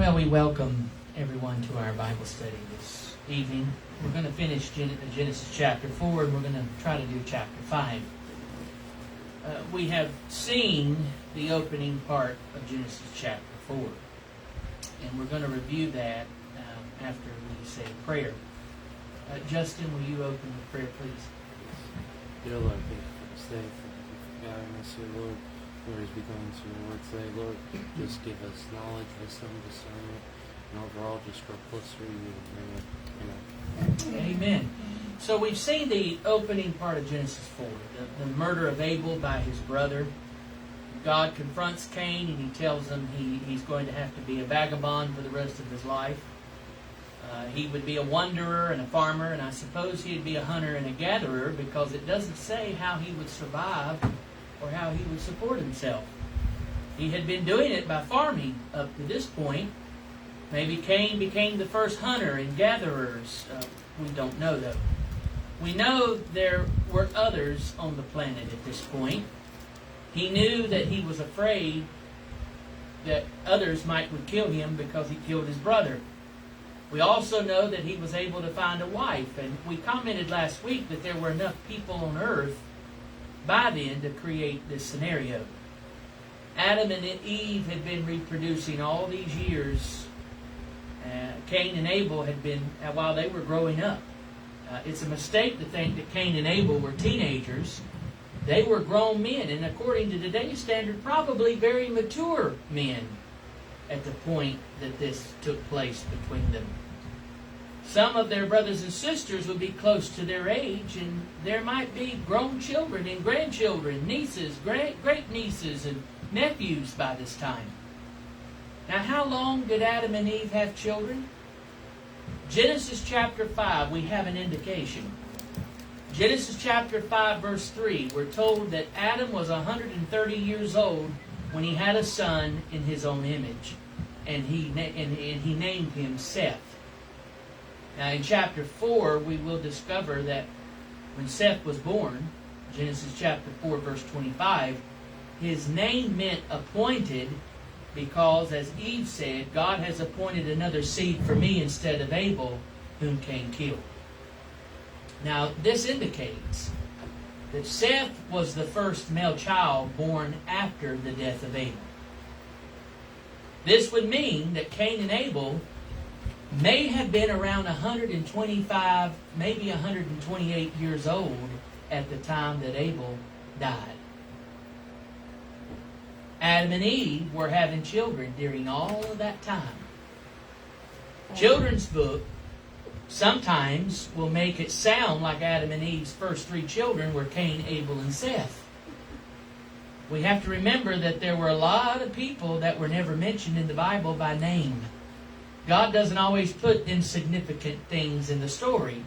Well, we welcome everyone to our Bible study this evening. We're going to finish Genesis chapter 4, and we're going to try to do chapter 5. We have seen the opening part of Genesis chapter 4, and we're going to review that after we say a prayer. Justin, will you open with prayer, please? Dear Lord, thank you for this day. Thank you for guiding us here, Lord. Lord, as we go into your word today, Lord, just give us knowledge, wisdom, discernment, and overall just grow closer to you. Amen. Amen. So we've seen the opening part of Genesis 4, the murder of Abel by his brother. God confronts Cain and he tells him he's going to have to be a vagabond for the rest of his life. He would be a wanderer and a farmer, and I suppose he'd be a hunter and a gatherer, because it doesn't say how he would survive or how he would support himself. He had been doing it by farming up to this point. Maybe Cain became the first hunter and gatherers. We don't know, though. We know there were others on the planet at this point. He knew that he was afraid that others would kill him because he killed his brother. We also know that he was able to find a wife, and we commented last week that there were enough people on earth by then to create this scenario. Adam and Eve had been reproducing all these years. Cain and Abel had been, while they were growing up. It's a mistake to think that Cain and Abel were teenagers. They were grown men, and according to today's standard, probably very mature men at the point that this took place between them. Some of their brothers and sisters would be close to their age, and there might be grown children and grandchildren, nieces, great-nieces, and nephews by this time. Now, how long did Adam and Eve have children? Genesis chapter 5, we have an indication. Genesis chapter 5, verse 3, we're told that Adam was 130 years old when he had a son in his own image, and he named him Seth. Now, in chapter 4, we will discover that when Seth was born, Genesis chapter 4, verse 25, his name meant appointed, because, as Eve said, God has appointed another seed for me instead of Abel, whom Cain killed. Now, this indicates that Seth was the first male child born after the death of Abel. This would mean that Cain and Abel may have been around 125, maybe 128 years old at the time that Abel died. Adam and Eve were having children during all of that time. Children's book sometimes will make it sound like Adam and Eve's first three children were Cain, Abel, and Seth. We have to remember that there were a lot of people that were never mentioned in the Bible by name. God doesn't always put insignificant things in the story.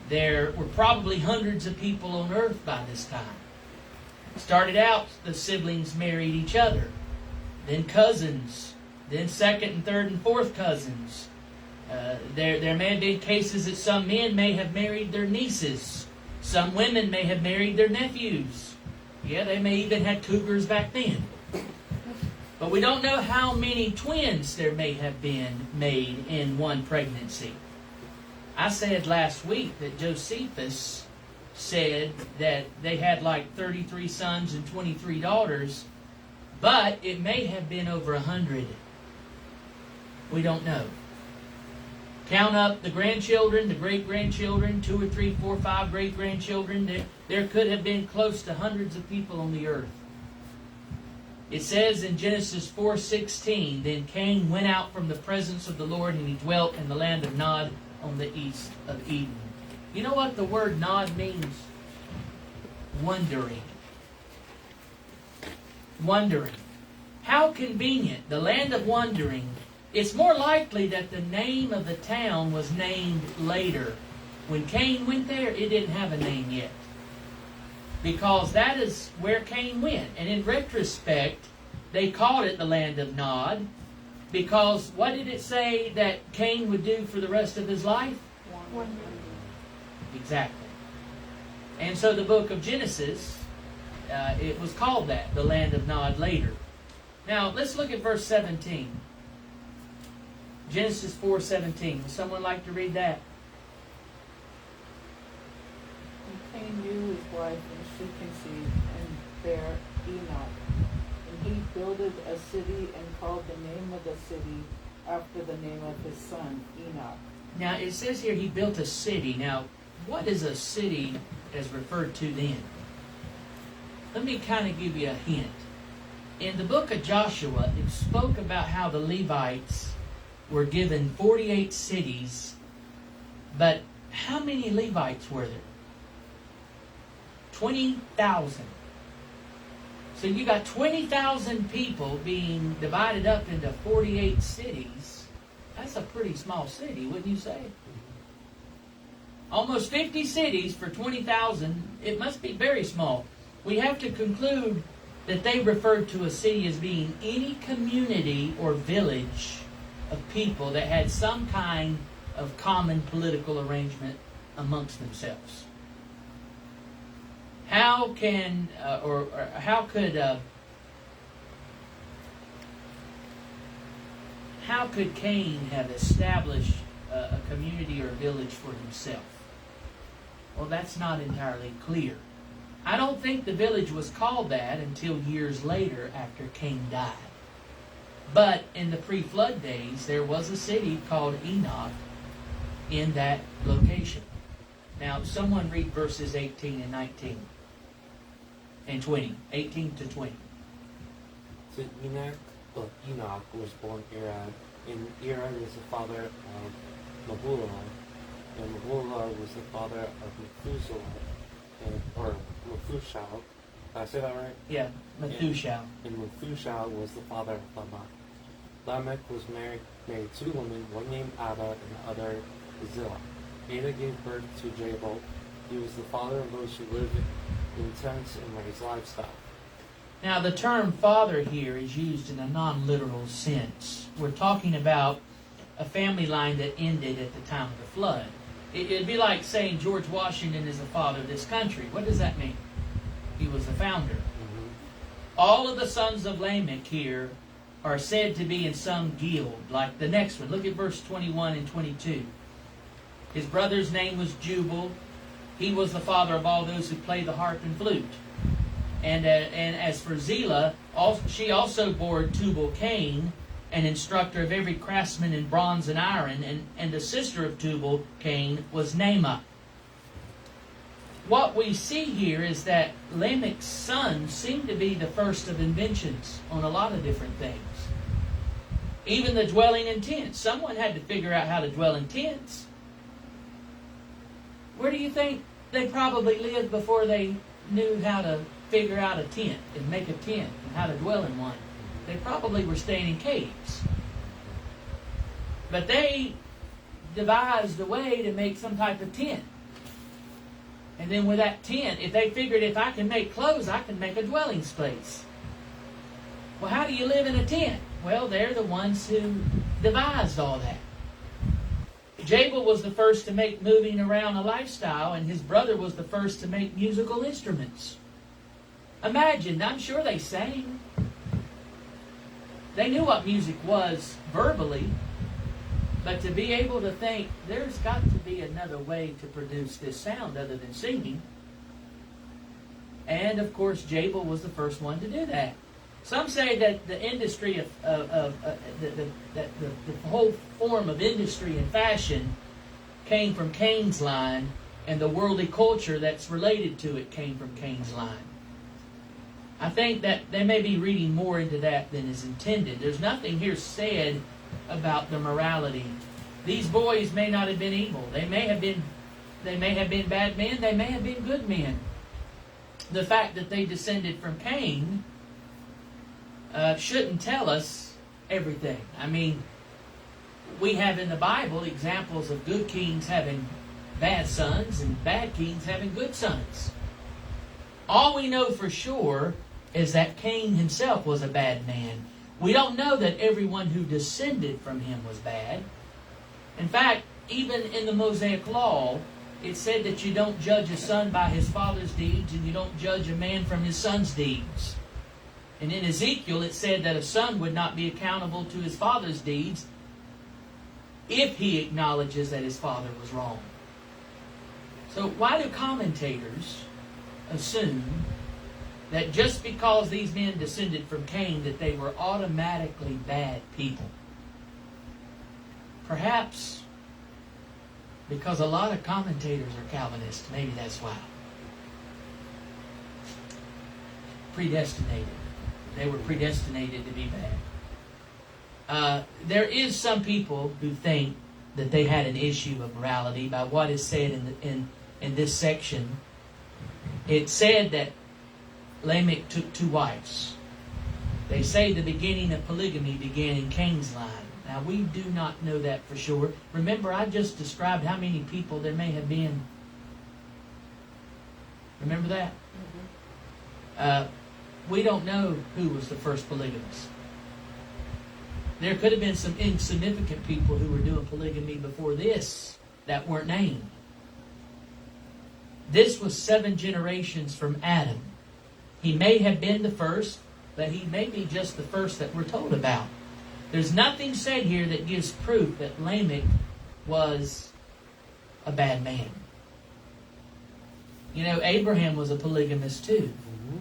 There were probably hundreds of people on earth by this time. Started out, the siblings married each other. Then cousins. Then second and third and fourth cousins. There may have been cases that some men may have married their nieces. Some women may have married their nephews. Yeah, they may even have cougars back then. But we don't know how many twins there may have been made in one pregnancy. I said last week that Josephus said that they had like 33 sons and 23 daughters, but it may have been over 100. We don't know. Count up the grandchildren, the great-grandchildren, 2 or 3, 4, 5 great-grandchildren. There could have been close to hundreds of people on the earth. It says in Genesis 4:16, then Cain went out from the presence of the Lord, and he dwelt in the land of Nod on the east of Eden. You know what the word Nod means? Wondering. Wondering. How convenient. The land of wandering. It's more likely that the name of the town was named later. When Cain went there, it didn't have a name yet, because that is where Cain went. And in retrospect, they called it the land of Nod, because what did it say that Cain would do for the rest of his life? Wondering. Exactly. And so the book of Genesis, it was called that, the land of Nod later. Now, let's look at verse 17. Genesis 4:17. Would someone like to read that? And Cain knew his wife, and she conceived, and bare Enoch. And he builded a city, and called the name of the city after the name of his son, Enoch. Now, it says here he built a city. Now, what is a city as referred to then? Let me kind of give you a hint. In the book of Joshua, it spoke about how the Levites were given 48 cities, but how many Levites were there? 20,000. So you got 20,000 people being divided up into 48 cities. That's a pretty small city, wouldn't you say? Almost 50 cities for 20,000. It must be very small. We have to conclude that they referred to a city as being any community or village of people that had some kind of common political arrangement amongst themselves. How can how could Cain have established a community or a village for himself? Well, that's not entirely clear. I don't think the village was called that until years later after Cain died. But in the pre-flood days, there was a city called Enoch in that location. Now, someone read verses 18 and 19 and 20. 18 to 20. To Enoch was born Irad, and Irad was the father of Mahulah, and Mahulah was the father of Methuselah, or Methushal. Did I say that right? Yeah, Methuselah. And Methuselah was the father of Lamech. Lamech was married two women, one named Ada and the other Zillah. Ada gave birth to Jabal. He was the father of those who lived in tents and raised livestock. Now, the term father here is used in a non-literal sense. We're talking about a family line that ended at the time of the flood. It'd be like saying George Washington is the father of this country. What does that mean? He was the founder. Mm-hmm. All of the sons of Lamech here are said to be in some guild, like the next one. Look at verse 21 and 22. His brother's name was Jubal. He was the father of all those who play the harp and flute. And as for Zillah, she also bore Tubal-Cain, an instructor of every craftsman in bronze and iron, and the sister of Tubal-Cain was Naamah. What we see here is that Lamech's sons seem to be the first of inventions on a lot of different things. Even the dwelling in tents. Someone had to figure out how to dwell in tents. Where do you think they probably lived before they knew how to figure out a tent and make a tent and how to dwell in one? They probably were staying in caves. But they devised a way to make some type of tent. And then with that tent, if they figured if I can make clothes, I can make a dwelling space. Well, how do you live in a tent? Well, they're the ones who devised all that. Jabal was the first to make moving around a lifestyle, and his brother was the first to make musical instruments. Imagine, I'm sure they sang. They knew what music was verbally, but to be able to think, there's got to be another way to produce this sound other than singing. And, of course, Jabal was the first one to do that. Some say that the industry the whole form of industry and fashion came from Cain's line, and the worldly culture that's related to it came from Cain's line. I think that they may be reading more into that than is intended. There's nothing here said about the morality. These boys may not have been evil. They may have been bad men. They may have been good men. The fact that they descended from Cain shouldn't tell us everything. I mean, we have in the Bible examples of good kings having bad sons and bad kings having good sons. All we know for sure is that Cain himself was a bad man. We don't know that everyone who descended from him was bad. In fact, even in the Mosaic Law, it said that you don't judge a son by his father's deeds, and you don't judge a man from his son's deeds. And in Ezekiel, it said that a son would not be accountable to his father's deeds if he acknowledges that his father was wrong. So why do commentators assume that just because these men descended from Cain that they were automatically bad people? Perhaps because a lot of commentators are Calvinists. Maybe that's why. Predestinated. They were predestinated to be bad. There is some people who think that they had an issue of morality by what is said in this section. It said that Lamech took 2 wives. They say the beginning of polygamy began in Cain's line. Now, we do not know that for sure. Remember, I just described how many people there may have been. Remember that? Mm-hmm. We don't know who was the first polygamist. There could have been some insignificant people who were doing polygamy before this that weren't named. This was 7 generations from Adam. He may have been the first, but he may be just the first that we're told about. There's nothing said here that gives proof that Lamech was a bad man. You know, Abraham was a polygamist too. Mm-hmm.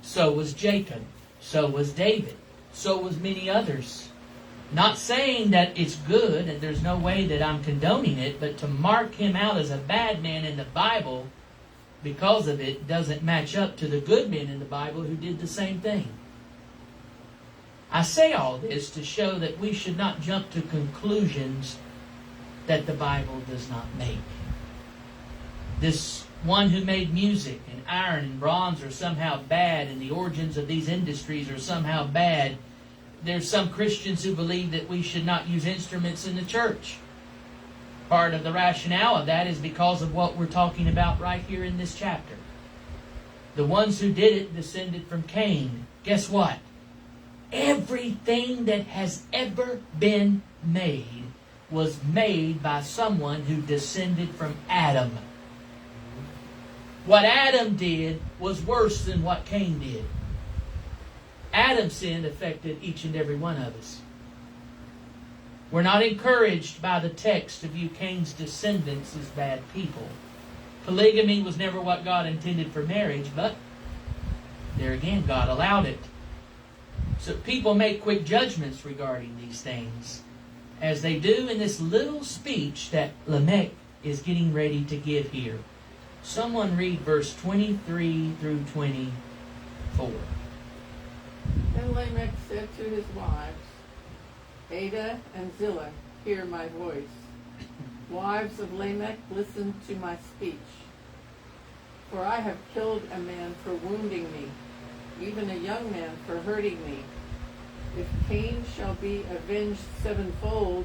So was Jacob. So was David. So was many others. Not saying that it's good, and there's no way that I'm condoning it, but to mark him out as a bad man in the Bible because of it doesn't match up to the good men in the Bible who did the same thing. I say all this to show that we should not jump to conclusions that the Bible does not make. This one who made music and iron and bronze are somehow bad, and the origins of these industries are somehow bad. There's some Christians who believe that we should not use instruments in the church. Part of the rationale of that is because of what we're talking about right here in this chapter. The ones who did it descended from Cain. Guess what? Everything that has ever been made was made by someone who descended from Adam. What Adam did was worse than what Cain did. Adam's sin affected each and every one of us. We're not encouraged by the text to view Cain's descendants as bad people. Polygamy was never what God intended for marriage, but there again, God allowed it. So people make quick judgments regarding these things, as they do in this little speech that Lamech is getting ready to give here. Someone read verse 23 through 24. Then Lamech said to his wives, Ada and Zillah, hear my voice. Wives of Lamech, listen to my speech. For I have killed a man for wounding me, even a young man for hurting me. If Cain shall be avenged 7-fold,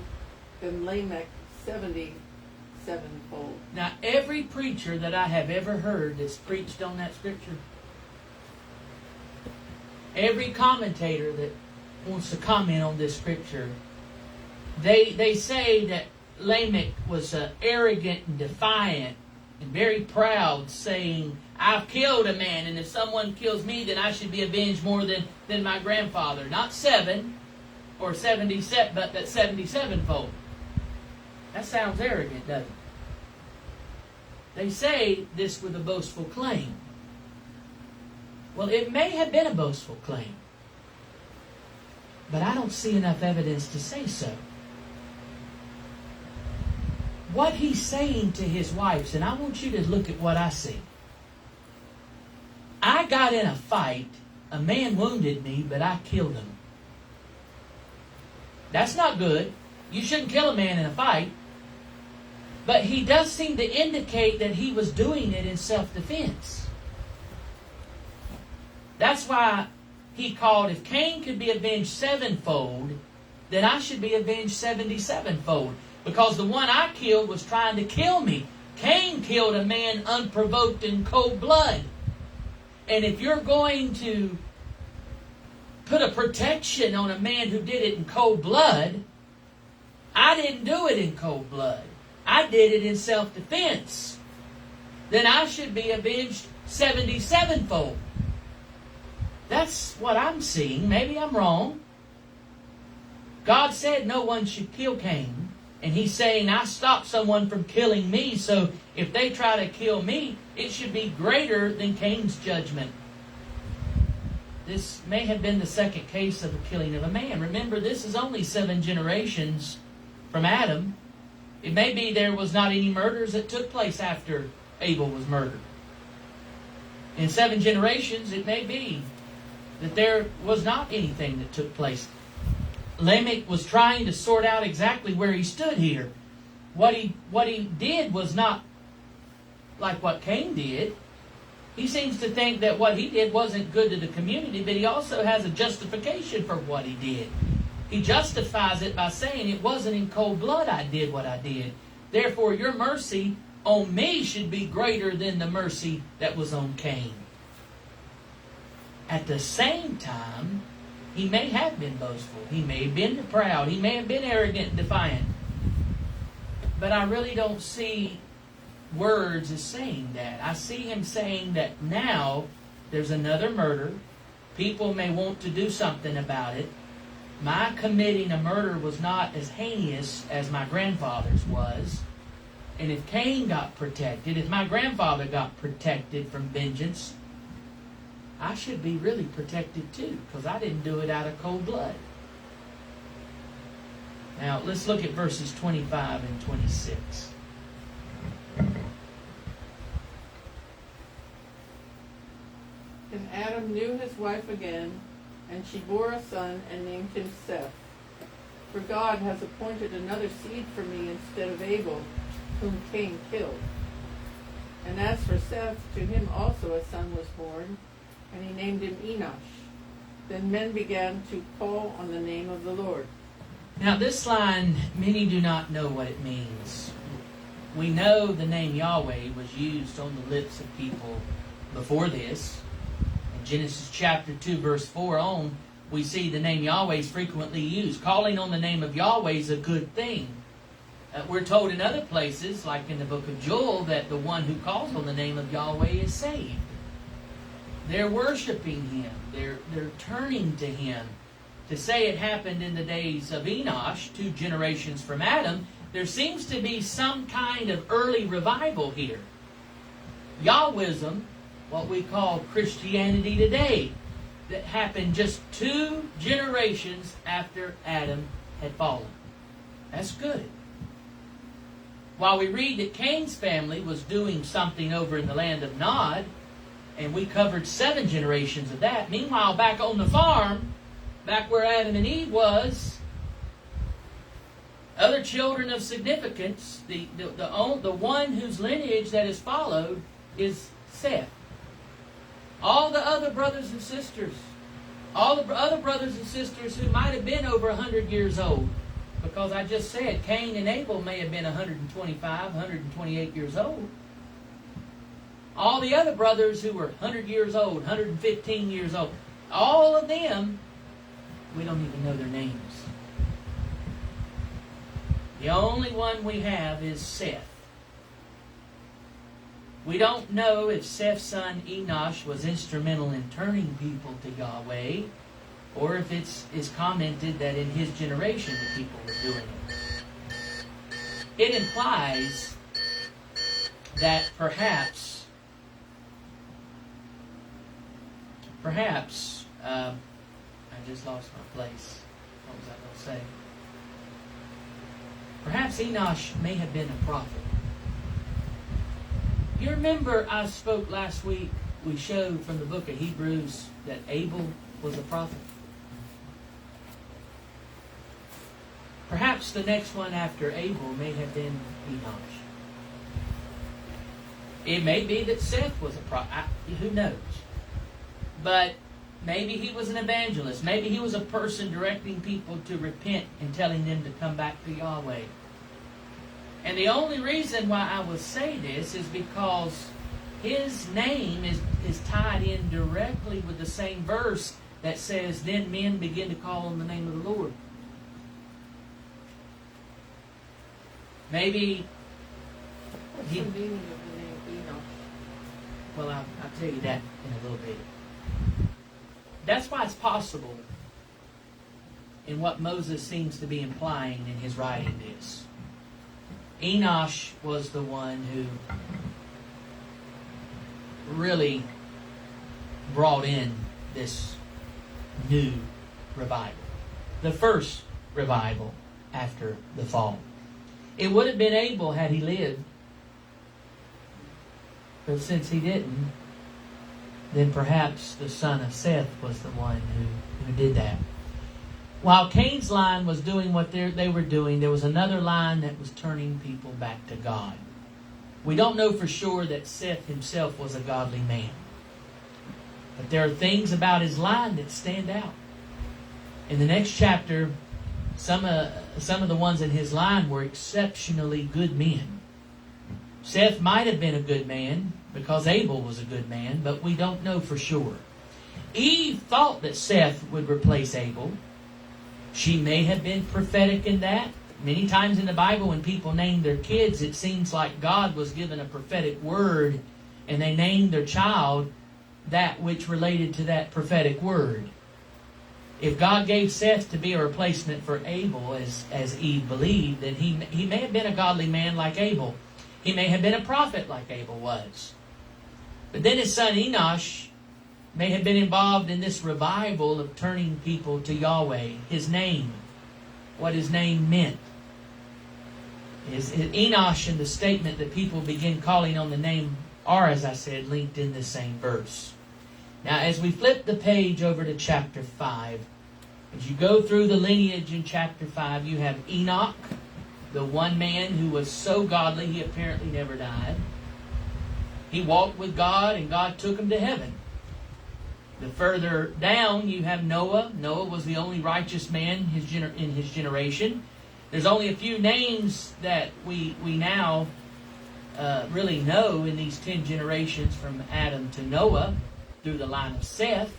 then Lamech 77-fold. Now, every preacher that I have ever heard that's preached on that scripture, every commentator that wants to comment on this scripture, they say that Lamech was arrogant and defiant and very proud, saying, I've killed a man, and if someone kills me, then I should be avenged more than my grandfather. Not 7 or 77, but that 77-fold. That sounds arrogant, doesn't it? They say this with a boastful claim. Well, it may have been a boastful claim, but I don't see enough evidence to say so. What he's saying to his wives, and I want you to look at what I see. I got in a fight, a man wounded me, but I killed him. That's not good. You shouldn't kill a man in a fight. But he does seem to indicate that he was doing it in self-defense. That's why he called, if Cain could be avenged 7-fold, then I should be avenged 77-fold. Because the one I killed was trying to kill me. Cain killed a man unprovoked in cold blood. And if you're going to put a protection on a man who did it in cold blood, I didn't do it in cold blood. I did it in self-defense. Then I should be avenged 77-fold. That's what I'm seeing. Maybe I'm wrong. God said no one should kill Cain. And he's saying, I stopped someone from killing me, so if they try to kill me, it should be greater than Cain's judgment. This may have been the second case of the killing of a man. Remember, this is only 7 generations from Adam. It may be there was not any murders that took place after Abel was murdered. In 7 generations, it may be that there was not anything that took place. Lamech was trying to sort out exactly where he stood here. What he did was not like what Cain did. He seems to think that what he did wasn't good to the community, but he also has a justification for what he did. He justifies it by saying, it wasn't in cold blood I did what I did. Therefore, your mercy on me should be greater than the mercy that was on Cain. At the same time, he may have been boastful. He may have been proud. He may have been arrogant and defiant. But I really don't see words as saying that. I see him saying that now there's another murder. People may want to do something about it. My committing a murder was not as heinous as my grandfather's was. And if Cain got protected, if my grandfather got protected from vengeance, I should be really protected too, because I didn't do it out of cold blood. Now, let's look at verses 25 and 26. And Adam knew his wife again, and she bore a son and named him Seth. For God has appointed another seed for me instead of Abel, whom Cain killed. And as for Seth, to him also a son was born, and he named him Enosh. Then men began to call on the name of the Lord. Now, this line, many do not know what it means. We know the name Yahweh was used on the lips of people before this. In Genesis chapter 2, verse 4 on, we see the name Yahweh is frequently used. Calling on the name of Yahweh is a good thing. We're told in other places, like in the book of Joel, that the one who calls on the name of Yahweh is saved. They're worshiping Him. They're turning to Him. To say it happened in the days of Enosh, 2 generations from Adam, there seems to be some kind of early revival here. Yahwism, what we call Christianity today, that happened just 2 generations after Adam had fallen. That's good. While we read that Cain's family was doing something over in the land of Nod, and we covered 7 generations of that. Meanwhile, back on the farm, back where Adam and Eve was, other children of significance, the one whose lineage that is followed is Seth. All the other brothers and sisters, all the other brothers and sisters who might have been over 100 years old, because I just said Cain and Abel may have been 125, 128 years old. All the other brothers who were 100 years old, 115 years old, all of them, we don't even know their names. The only one we have is Seth. We don't know if Seth's son Enosh was instrumental in turning people to Yahweh, or if it's commented that in his generation the people were doing it. It implies that perhaps, I just lost my place. What was I going to say? Perhaps Enosh may have been a prophet. You remember I spoke last week, we showed from the book of Hebrews that Abel was a prophet. Perhaps the next one after Abel may have been Enosh. It may be that Seth was a prophet. Who knows? But maybe he was an evangelist. Maybe he was a person directing people to repent and telling them to come back to Yahweh. And the only reason why I will say this is because his name is tied in directly with the same verse that says, then men begin to call on the name of the Lord. Maybe What's the meaning of the name Enosh? Well, I'll tell you that in a little bit. That's why it's possible in what Moses seems to be implying in his writing this. Enosh was the one who really brought in this new revival. The first revival after the fall. It would have been Abel had he lived. But since he didn't, then perhaps the son of Seth was the one who did that. While Cain's line was doing what they were doing, there was another line that was turning people back to God. We don't know for sure that Seth himself was a godly man. But there are things about his line that stand out. In the next chapter, some of the ones in his line were exceptionally good men. Seth might have been a good man because Abel was a good man, but we don't know for sure. Eve thought that Seth would replace Abel. She may have been prophetic in that. Many times in the Bible when people name their kids, it seems like God was given a prophetic word and they named their child that which related to that prophetic word. If God gave Seth to be a replacement for Abel, as Eve believed, then he may have been a godly man like Abel. He may have been a prophet like Abel was. But then his son Enosh may have been involved in this revival of turning people to Yahweh, His name, what His name meant. Enosh and the statement that people begin calling on the name are, as I said, linked in this same verse. Now, as we flip the page over to chapter 5, as you go through the lineage in chapter 5, you have Enoch, the one man who was so godly he apparently never died. He walked with God and God took him to heaven. The further down you have Noah. Noah was the only righteous man in his generation. There's only a few names that we now really know in these 10 generations from Adam to Noah through the line of Seth.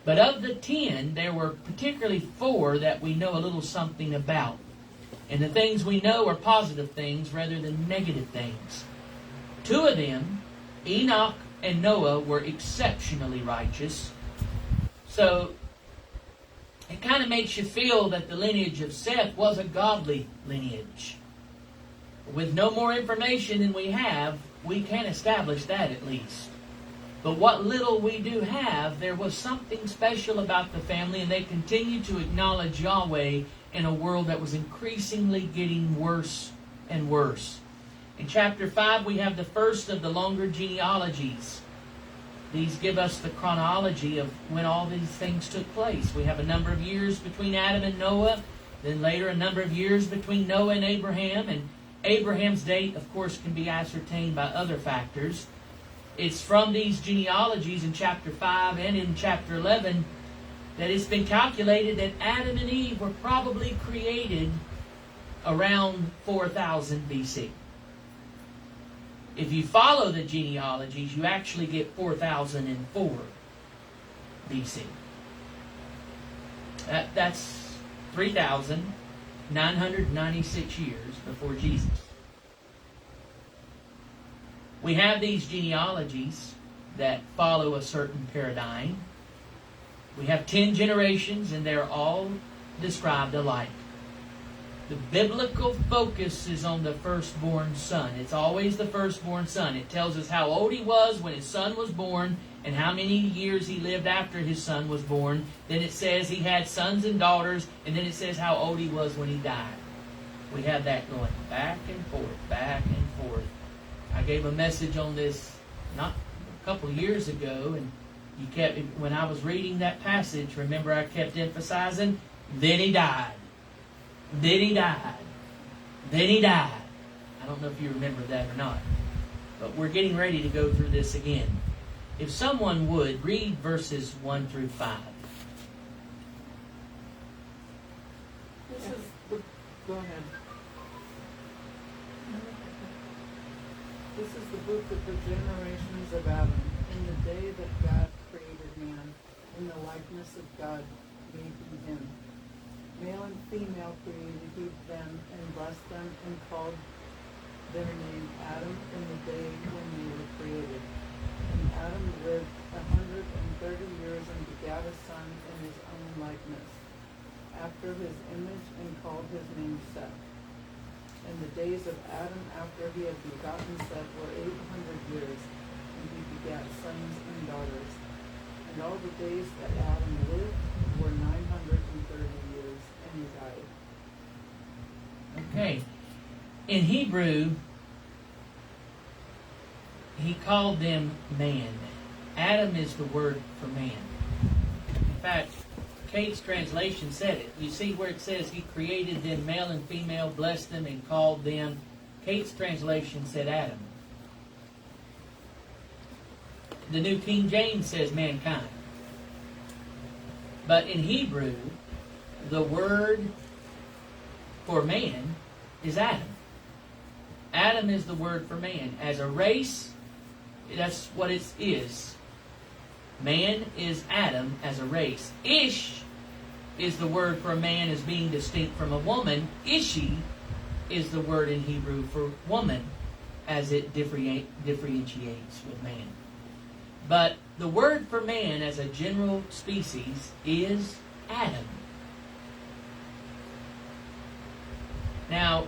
But of the 10, there were particularly 4 that we know a little something about. And the things we know are positive things rather than negative things. 2 of them, Enoch and Noah, were exceptionally righteous. So it kind of makes you feel that the lineage of Seth was a godly lineage. With no more information than we have, we can establish that at least. But what little we do have, there was something special about the family, and they continued to acknowledge Yahweh in a world that was increasingly getting worse and worse. In chapter 5, we have the first of the longer genealogies. These give us the chronology of when all these things took place. We have a number of years between Adam and Noah, then later a number of years between Noah and Abraham, and Abraham's date, of course, can be ascertained by other factors. It's from these genealogies in chapter 5 and in chapter 11 that it's been calculated that Adam and Eve were probably created around 4000 BC. If you follow the genealogies, you actually get 4004 BC. That's 3,996 years before Jesus. We have these genealogies that follow a certain paradigm. We have 10 generations, and they're all described alike. The biblical focus is on the firstborn son. It's always the firstborn son. It tells us how old he was when his son was born and how many years he lived after his son was born. Then it says he had sons and daughters, and then it says how old he was when he died. We have that going back and forth, back and forth. I gave a message on this not a couple of years ago, and when I was reading that passage, remember I kept emphasizing, then he died. Then he died. Then he died. I don't know if you remember that or not. But we're getting ready to go through this again. If someone would, read verses 1 through 5. Go ahead. This is the book of the generations of Adam. In the day that God created man, in the likeness of God made he him. Male and female created he them, and blessed them, and called their name Adam in the day when they were created. And Adam lived 130 years and begat a son in his own likeness, after his image, and called his name Seth. And the days of Adam after he had begotten Seth were 800 years, and he begat sons and daughters. And all the days that Adam lived were 930 years, and he died. Okay. In Hebrew, he called them man. Adam is the word for man. In fact, Kate's translation said it. You see where it says he created them male and female, blessed them, and called them. Kate's translation said Adam. The New King James says mankind. But in Hebrew, the word for man is Adam. Adam is the word for man. As a race, that's what it is. Man is Adam as a race. Ish is the word for a man as being distinct from a woman. Ishi is the word in Hebrew for woman as it differentiates with man. But the word for man as a general species is Adam. Now,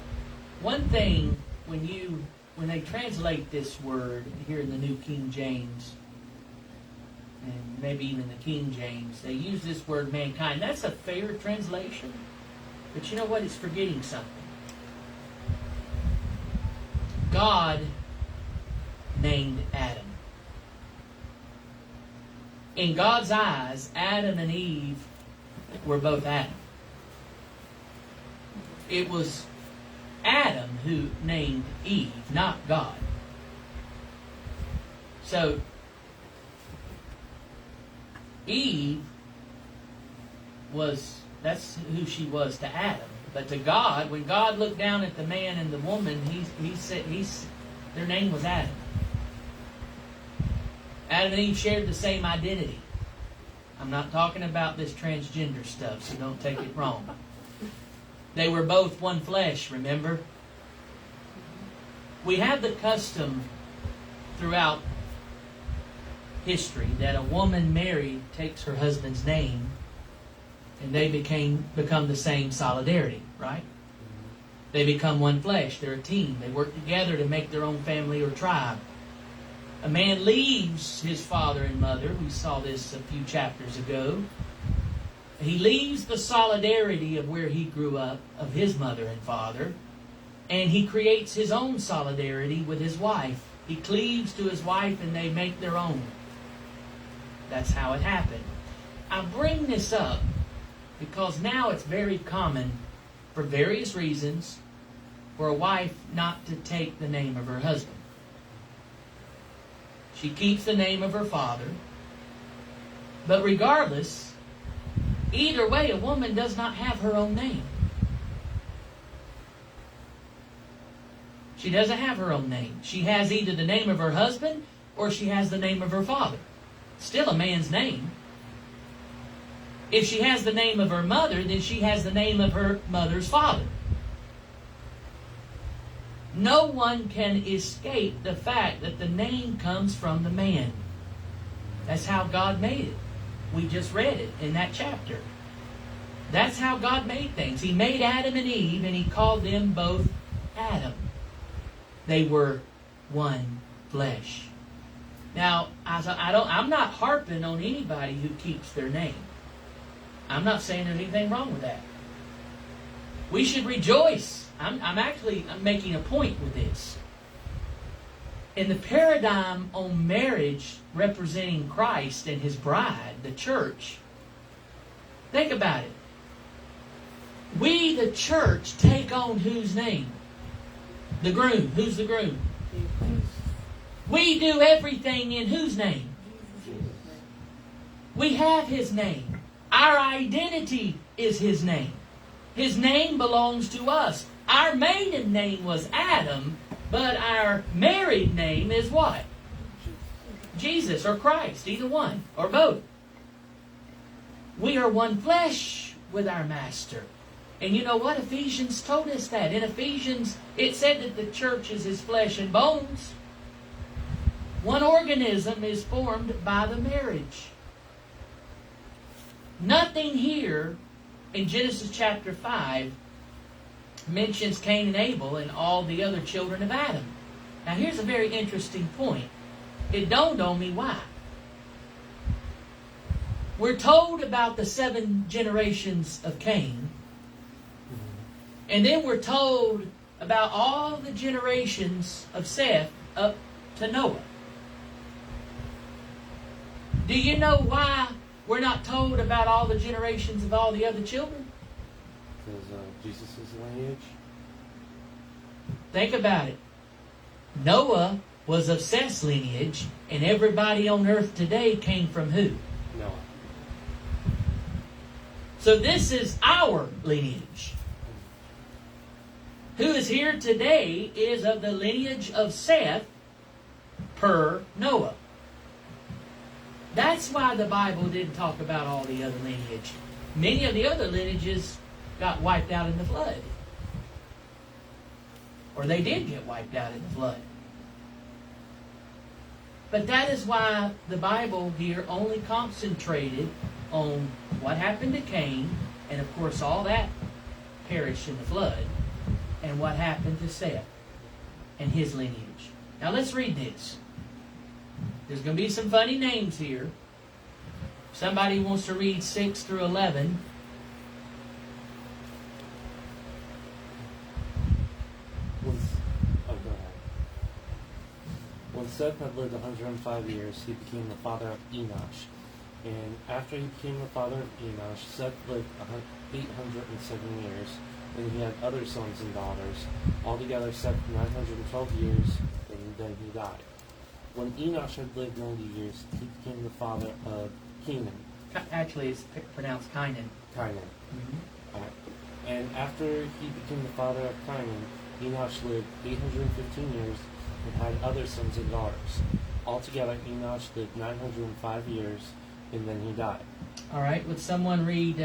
one thing when they translate this word here in the New King James, and maybe even the King James, they use this word mankind. That's a fair translation, but you know what? It's forgetting something. God named Adam. In God's eyes, Adam and Eve were both Adam. It was Adam who named Eve, not God. So, Eve that's who she was to Adam. But to God, when God looked down at the man and the woman, he said their name was Adam. Adam and Eve shared the same identity. I'm not talking about this transgender stuff, so don't take it wrong. They were both one flesh, remember? We have the custom throughout history that a woman married takes her husband's name and they become the same solidarity, right? They become one flesh. They're a team. They work together to make their own family or tribe. A man leaves his father and mother. We saw this a few chapters ago. He leaves the solidarity of where he grew up, of his mother and father, and he creates his own solidarity with his wife. He cleaves to his wife and they make their own. That's how it happened. I bring this up because now it's very common, for various reasons, for a wife not to take the name of her husband. She keeps the name of her father. But regardless, either way, a woman does not have her own name. She doesn't have her own name. She has either the name of her husband or she has the name of her father. Still a man's name. If she has the name of her mother, then she has the name of her mother's father. No one can escape the fact that the name comes from the man. That's how God made it. We just read it in that chapter. That's how God made things. He made Adam and Eve, and He called them both Adam. They were one flesh. Now, I'm not harping on anybody who keeps their name. I'm not saying there's anything wrong with that. We should rejoice. I'm making a point with this. In the paradigm on marriage representing Christ and His bride, the church, think about it. We, the church, take on whose name? The groom. Who's the groom? We do everything in whose name? We have His name. Our identity is His name. His name belongs to us. Our maiden name was Adam, but our married name is what? Jesus or Christ, either one, or both. We are one flesh with our Master. And you know what? Ephesians told us that. In Ephesians, it said that the church is His flesh and bones. One organism is formed by the marriage. Nothing here in Genesis chapter 5 mentions Cain and Abel and all the other children of Adam. Now here's a very interesting point. It dawned on me why. We're told about the 7 generations of Cain, and then we're told about all the generations of Seth up to Noah. Do you know why we're not told about all the generations of all the other children? Because Jesus' lineage. Think about it. Noah was of Seth's lineage, and everybody on earth today came from who? Noah. So this is our lineage. Who is here today is of the lineage of Seth per Noah. That's why the Bible didn't talk about all the other lineage. Many of the other lineages got wiped out in the flood. Or they did get wiped out in the flood. But that is why the Bible here only concentrated on what happened to Cain, and of course all that perished in the flood, and what happened to Seth and his lineage. Now let's read this. There's going to be some funny names here. Somebody wants to read 6 through 11. When Seth had lived 105 years, he became the father of Enosh. And after he became the father of Enosh, Seth lived 807 years, and he had other sons and daughters. Altogether, Seth 912 years, and then he died. When Enosh had lived 90 years, he became the father of Canaan. Actually, it's pronounced Cainan. Canaan. Mm-hmm. Alright. And after he became the father of Canaan, Enosh lived 815 years and had other sons and daughters. Altogether, Enosh lived 905 years, and then he died. All right, would someone read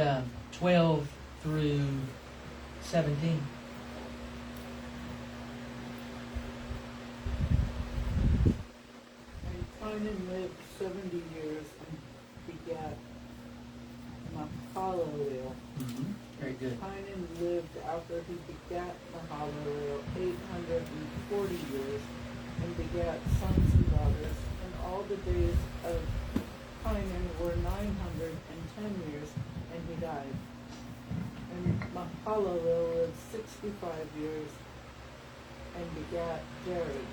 12 through 17? And Cainan lived 70 years and begat Mahalalel. Mm-hmm. Very good. Cainan lived after he begat Mahalalel 840 years and begat sons and daughters. And all the days of Cainan were 910 years, and he died. And Mahalalel lived 65 years and begat Jared.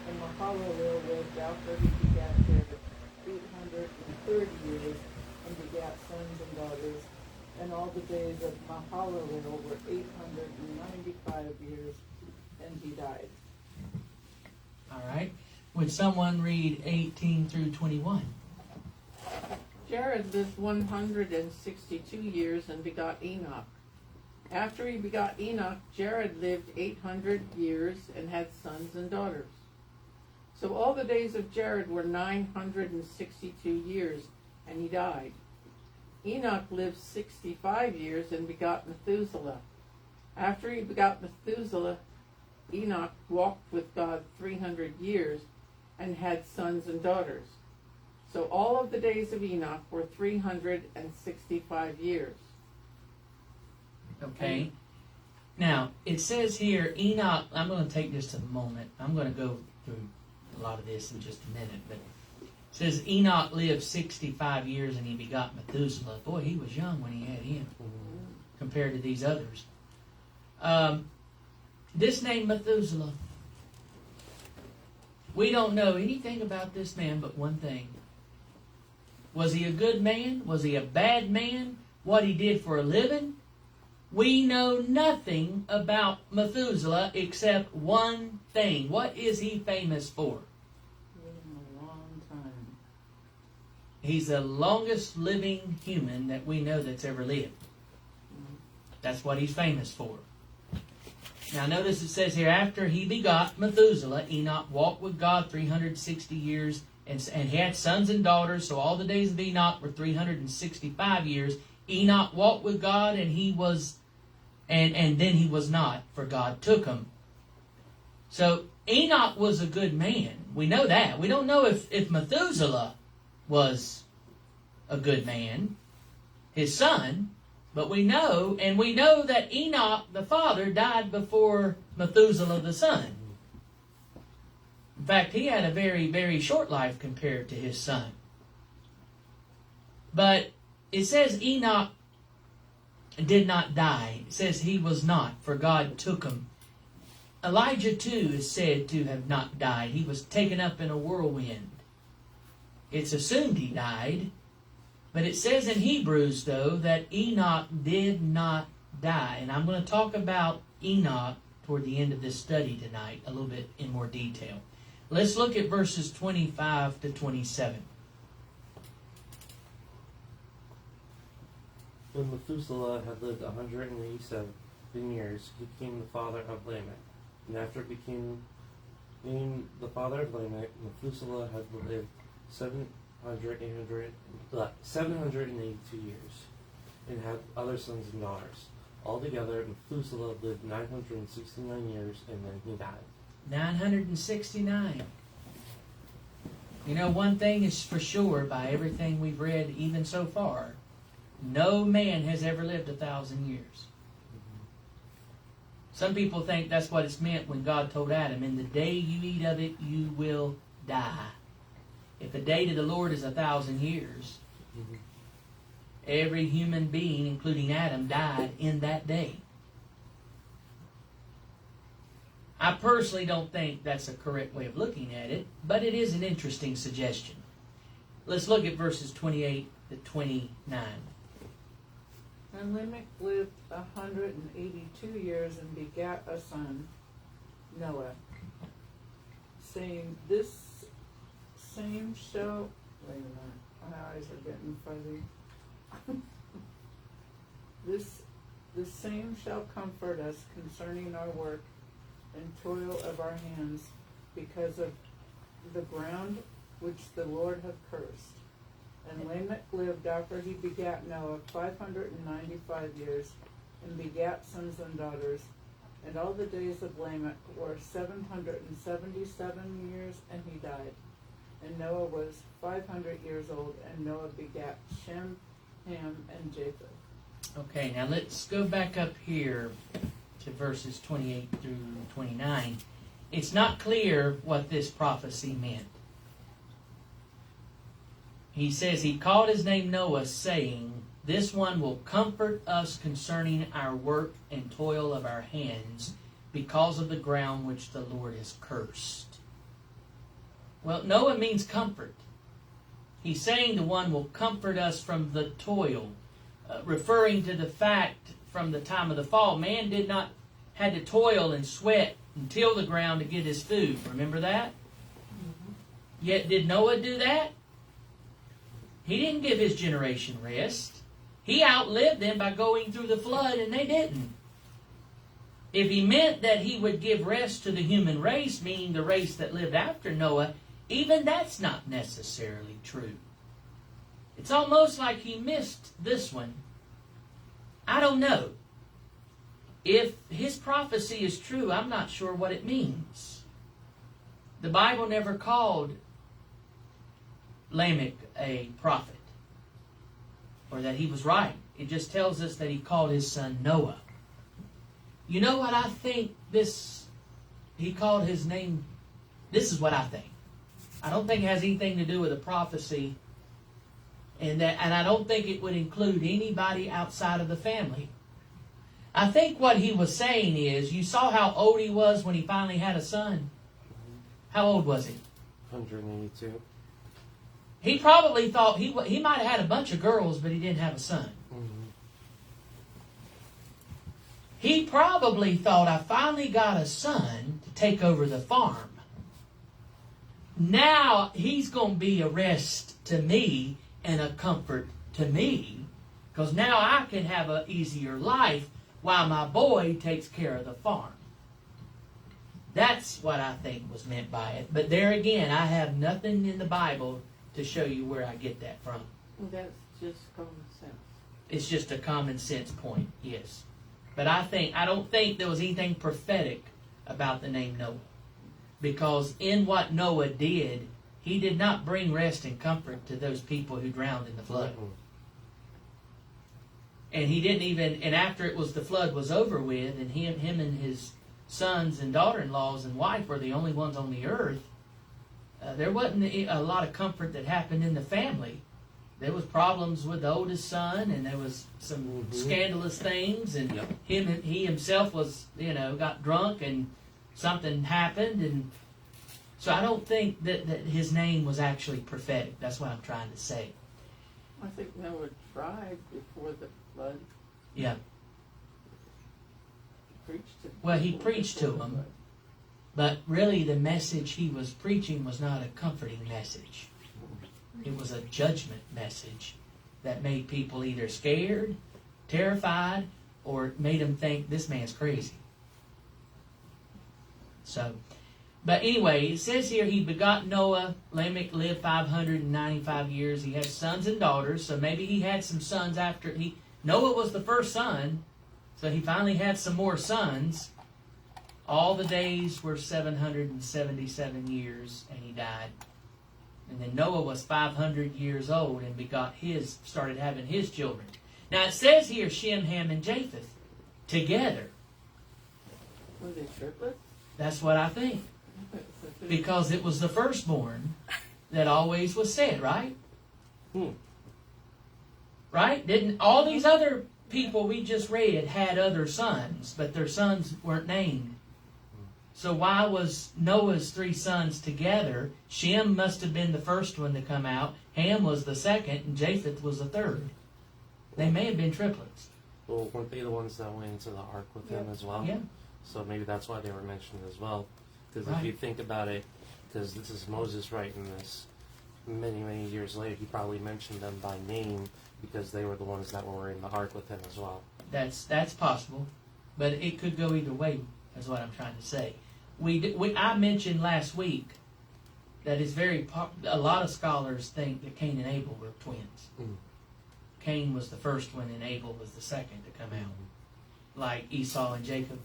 And Mahalalel lived after he begat Jared 830 years and begat sons and daughters. And all the days of Mahalalel were 895 years, and he died. All right. Would someone read 18 through 21? Jared lived 162 years and begot Enoch. After he begot Enoch, Jared lived 800 years and had sons and daughters. So all the days of Jared were 962 years, and he died. Enoch lived 65 years and begot Methuselah. After he begot Methuselah, Enoch walked with God 300 years and had sons and daughters. So all of the days of Enoch were 365 years. Okay. Now, it says here, Enoch, I'm going to take just a moment. I'm going to go through a lot of this in just a minute, but it says Enoch lived 65 years and he begot Methuselah. Boy, he was young when he had him compared to these others. This name Methuselah, we don't know anything about this man but one thing. Was he a good man? Was he a bad man? What he did for a living? We know nothing about Methuselah except one thing. What is he famous for? Living a long time. He's the longest living human that we know that's ever lived. That's what he's famous for. Now notice it says here, after he begot Methuselah, Enoch walked with God 360 years and he had sons and daughters. So all the days of Enoch were 365 years. Enoch walked with God and he was, and then he was not, for God took him. So Enoch was a good man. We know that. We don't know if Methuselah was a good man. His son, But we know that Enoch, the father, died before Methuselah, the son. In fact, he had a very, very short life compared to his son. But it says Enoch did not die. It says he was not, for God took him. Elijah too is said to have not died. He was taken up in a whirlwind. It's assumed he died. But it says in Hebrews, though, that Enoch did not die. And I'm going to talk about Enoch toward the end of this study tonight a little bit in more detail. Let's look at verses 25 to 27. When Methuselah had lived 187 years, he became the father of Lamech. And after becoming the father of Lamech, Methuselah had lived 782 years, and had other sons and daughters. Altogether, Methuselah lived 969 years, and then he died. 969. You know, one thing is for sure by everything we've read even so far, no man has ever lived 1,000 years. Some people think that's what it's meant when God told Adam, in the day you eat of it, you will die. If a day to the Lord is 1,000 years, every human being, including Adam, died in that day. I personally don't think that's a correct way of looking at it, but it is an interesting suggestion. Let's look at verses 28 to 29. And Lamech lived 182 years and begat a son, Noah, saying, this same shall... Wait a minute, my eyes are getting fuzzy. This same shall comfort us concerning our work and toil of our hands, because of the ground which the Lord hath cursed. And Lamech lived after he begat Noah 595 years, and begat sons and daughters. And all the days of Lamech were 777 years, and he died. And Noah was 500 years old, and Noah begat Shem, Ham, and Japheth. Okay, now let's go back up here to verses 28 through 29. It's not clear what this prophecy meant. He says he called his name Noah, saying, this one will comfort us concerning our work and toil of our hands, because of the ground which the Lord has cursed. Well, Noah means comfort. He's saying the one will comfort us from the toil, referring to the fact from the time of the fall, man had to toil and sweat and till the ground to get his food. Remember that? Mm-hmm. Yet did Noah do that? He didn't give his generation rest. He outlived them by going through the flood, and they didn't. If he meant that he would give rest to the human race, meaning the race that lived after Noah, even that's not necessarily true. It's almost like he missed this one. I don't know. If his prophecy is true, I'm not sure what it means. The Bible never called Lamech a prophet, or that he was right. It just tells us that he called his son Noah. You know what I think he called his name, this is what I think. I don't think it has anything to do with a prophecy, and I don't think it would include anybody outside of the family. I think what he was saying is, you saw how old he was when he finally had a son. How old was he? 182. He probably thought he might have had a bunch of girls, but he didn't have a son. Mm-hmm. He probably thought, I finally got a son to take over the farm. Now he's going to be a rest to me and a comfort to me, because now I can have an easier life while my boy takes care of the farm. That's what I think was meant by it. But there again, I have nothing in the Bible to show you where I get that from. That's just common sense. It's just a common sense point, yes. But I don't think there was anything prophetic about the name Noah. Because in what Noah did, he did not bring rest and comfort to those people who drowned in the flood. And he didn't even, and after it was the flood was over with, and him and his sons and daughter-in-laws and wife were the only ones on the earth, there wasn't a lot of comfort that happened in the family. There was problems with the oldest son, and there was some scandalous things, and he himself was, got drunk, and something happened, and so I don't think that his name was actually prophetic. That's what I'm trying to say. I think Noah tried before the flood. Yeah. He preached to them, but really the message he was preaching was not a comforting message. It was a judgment message that made people either scared, terrified, or made them think this man's crazy. So, but anyway, it says here he begot Noah. Lamech lived 595 years. He had sons and daughters, so maybe he had some sons after Noah was the first son, so he finally had some more sons. All the days were 777 years, and he died. And then Noah was 500 years old and started having his children. Now it says here Shem, Ham, and Japheth together. Were they triplets? That's what I think. Because it was the firstborn that always was said, right? Right? Didn't all these other people we just read had other sons, but their sons weren't named. So why was Noah's 3 sons together? Shem must have been the first one to come out. Ham was the second, and Japheth was the third. They may have been triplets. Well, weren't they the ones that went into the ark with him as well? Yeah. So maybe that's why they were mentioned as well. Because Right. if you think about it, because this is Moses writing this many, many years later, he probably mentioned them by name because they were the ones that were in the ark with him as well. That's possible, but it could go either way. Is what I'm trying to say. I mentioned last week that it's a lot of scholars think that Cain and Abel were twins. Cain was the first one and Abel was the second to come out, like Esau and Jacob.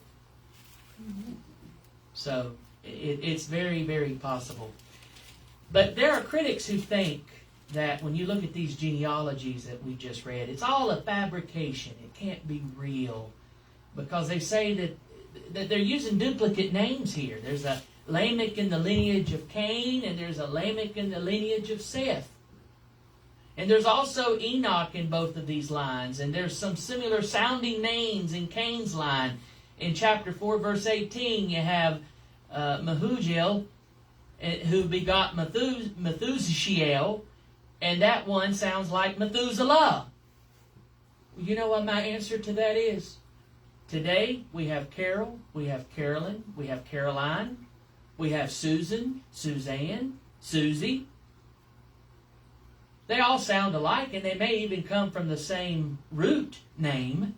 So it's very, very possible. But there are critics who think that when you look at these genealogies that we just read, it's all a fabrication. It can't be real, because they say that they're using duplicate names here. There's a Lamech in the lineage of Cain, and there's a Lamech in the lineage of Seth. And there's also Enoch in both of these lines, and there's some similar sounding names in Cain's line. In chapter 4, verse 18, you have Mehujael, who begot Methushael, and that one sounds like Methuselah. You know what my answer to that is? Today, we have Carol, we have Carolyn, we have Caroline, we have Susan, Suzanne, Susie. They all sound alike, and they may even come from the same root name,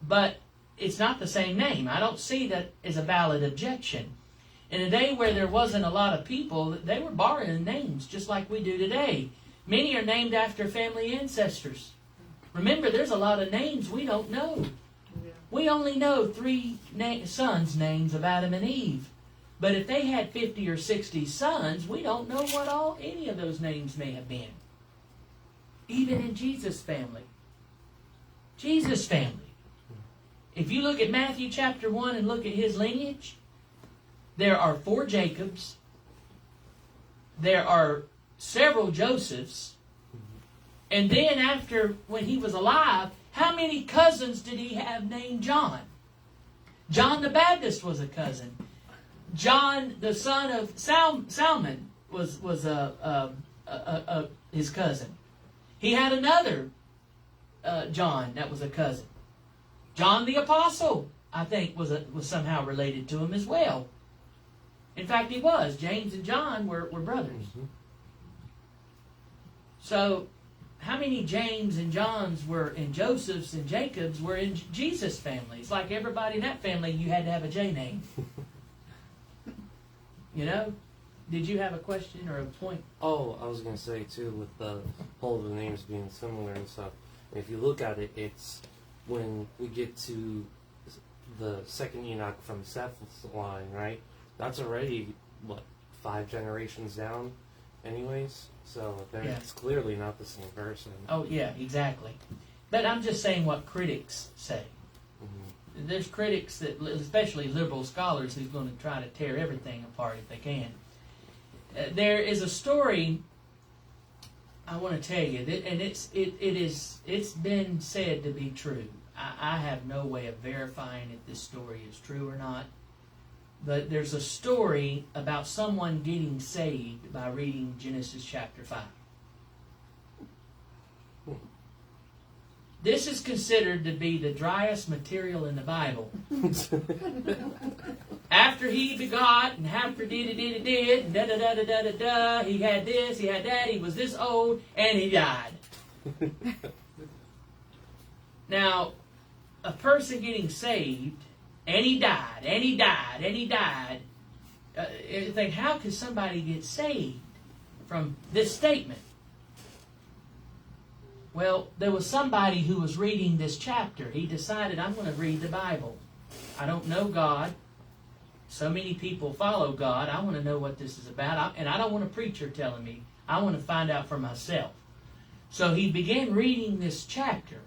but it's not the same name. I don't see that as a valid objection. In a day where there wasn't a lot of people, they were borrowing names just like we do today. Many are named after family ancestors. Remember, there's a lot of names we don't know. Yeah. We only know 3 sons' names of Adam and Eve. But if they had 50 or 60 sons, we don't know what any of those names may have been. Even in Jesus' family. Jesus' family. If you look at Matthew chapter 1 and look at his lineage, there are 4 Jacobs. There are several Josephs. And then when he was alive, how many cousins did he have named John? John the Baptist was a cousin. John, the son of Salmon, was his cousin. He had another John that was a cousin. John the Apostle, I think, was somehow related to him as well. In fact, he was. James and John were brothers. So, how many James and Johns were in Joseph's and Jacob's were in Jesus' family? It's like everybody in that family, you had to have a J name. Did you have a question or a point? Oh, I was going to say, too, with the whole of the names being similar and stuff, if you look at it, it's when we get to the second Enoch from Seth's line, right? That's already, 5 generations down? anyways. So Yeah. it's clearly not the same person. Oh, yeah, exactly. But I'm just saying what critics say. Mm-hmm. There's critics, that, especially liberal scholars, who's going to try to tear everything apart if they can. There is a story I want to tell you, and it's been said to be true. I have no way of verifying if this story is true or not. But there's a story about someone getting saved by reading Genesis chapter 5. This is considered to be the driest material in the Bible. After he begot, and after did, and da-da-da-da-da-da-da, he had this, he had that, he was this old, and he died. Now, a person getting saved, and he died, and he died, and he died. You think, how could somebody get saved from this statement? Well, there was somebody who was reading this chapter. He decided, I'm going to read the Bible. I don't know God. So many people follow God. I want to know what this is about. And I don't want a preacher telling me. I want to find out for myself. So he began reading this chapter.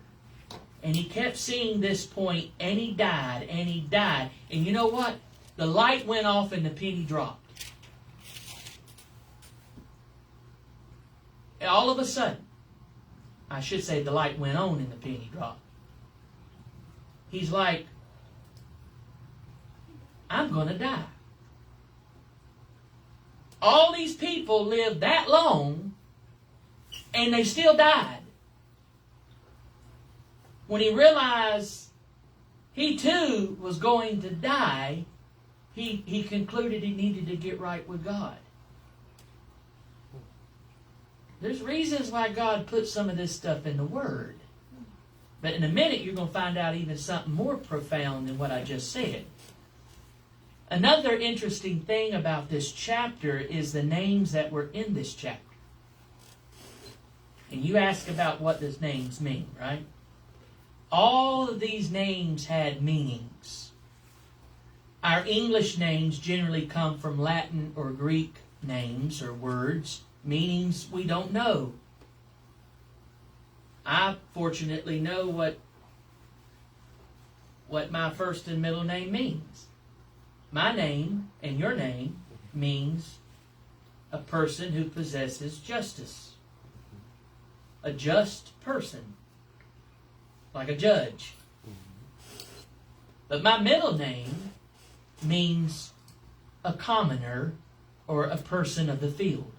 And he kept seeing this point, and he died, and he died. And you know what? The light went off and the penny dropped. All of a sudden, I should say the light went on and the penny dropped. He's like, I'm going to die. All these people lived that long, and they still died. When he realized he too was going to die, he concluded he needed to get right with God. There's reasons why God put some of this stuff in the Word. But in a minute, you're going to find out even something more profound than what I just said. Another interesting thing about this chapter is the names that were in this chapter. And you ask about what those names mean, right? All of these names had meanings. Our English names generally come from Latin or Greek names or words, meanings we don't know. I fortunately know what my first and middle name means. My name and your name means a person who possesses justice. A just person. Like a judge. But my middle name means a commoner or a person of the field.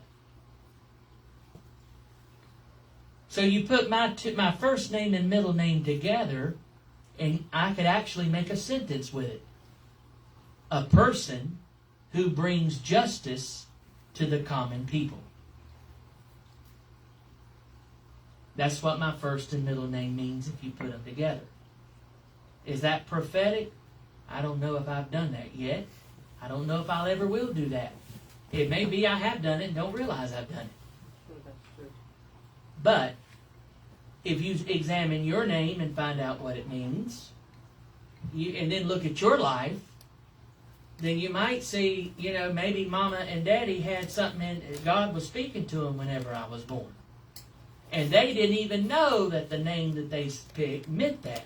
So you put my first name and middle name together, and I could actually make a sentence with it. A person who brings justice to the common people. That's what my first and middle name means if you put them together. Is that prophetic? I don't know if I've done that yet. I don't know if I'll ever will do that. It may be I have done it and don't realize I've done it. But if you examine your name and find out what it means, and then look at your life, then you might see, maybe Mama and Daddy had something in, God was speaking to them whenever I was born. And they didn't even know that the name that they picked meant that.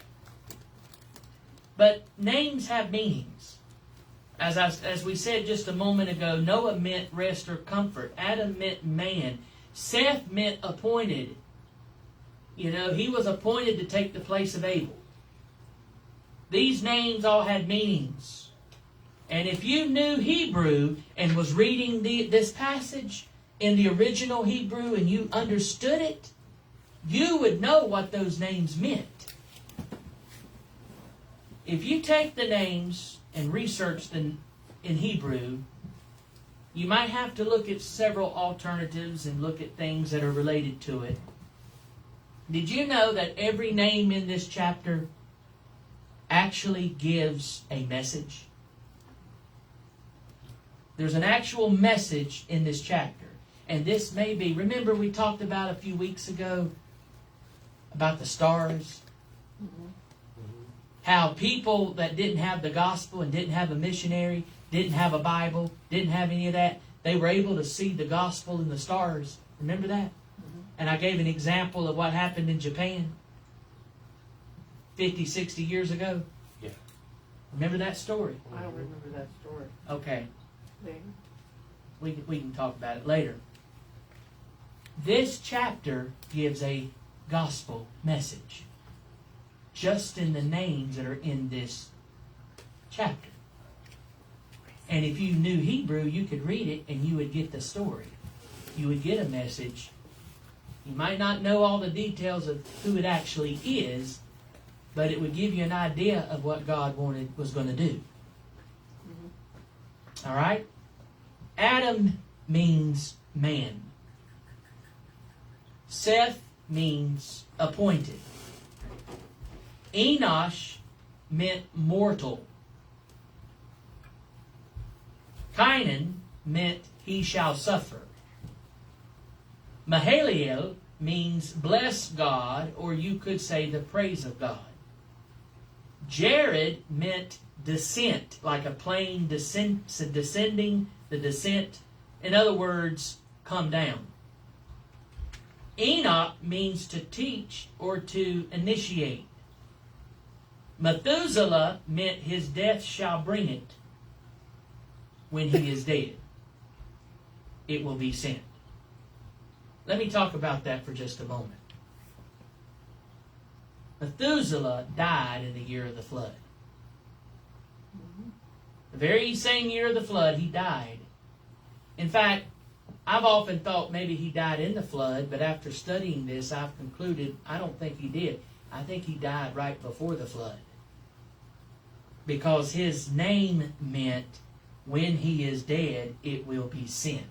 But names have meanings. As we said just a moment ago, Noah meant rest or comfort. Adam meant man. Seth meant appointed. He was appointed to take the place of Abel. These names all had meanings. And if you knew Hebrew and was reading this passage in the original Hebrew and you understood it, you would know what those names meant. If you take the names and research them in Hebrew, you might have to look at several alternatives and look at things that are related to it. Did you know that every name in this chapter actually gives a message? There's an actual message in this chapter. And this may be, remember we talked about a few weeks ago about the stars? Mm-hmm. How people that didn't have the gospel and didn't have a missionary, didn't have a Bible, didn't have any of that, they were able to see the gospel in the stars. Remember that? And I gave an example of what happened in Japan 50, 60 years ago. Yeah. Remember that story? I don't remember that story. Okay. They- We can talk about it later. This chapter gives a gospel message just in the names that are in this chapter. And if you knew Hebrew, you could read it and you would get the story. You would get a message. You might not know all the details of who it actually is, but it would give you an idea of what God was going to do. All right? Adam means man. Seth means appointed. Enosh meant mortal. Cain meant he shall suffer. Mahaliel means bless God, or you could say the praise of God. Jared meant descent, like a plane descending, the descent. In other words, come down. Enoch means to teach or to initiate. Methuselah meant his death shall bring it. When he is dead, it will be sent. Let me talk about that for just a moment. Methuselah died in the year of the flood. The very same year of the flood, he died. In fact, I've often thought maybe he died in the flood, but after studying this, I've concluded I don't think he did. I think he died right before the flood. Because his name meant, when he is dead, it will be sent.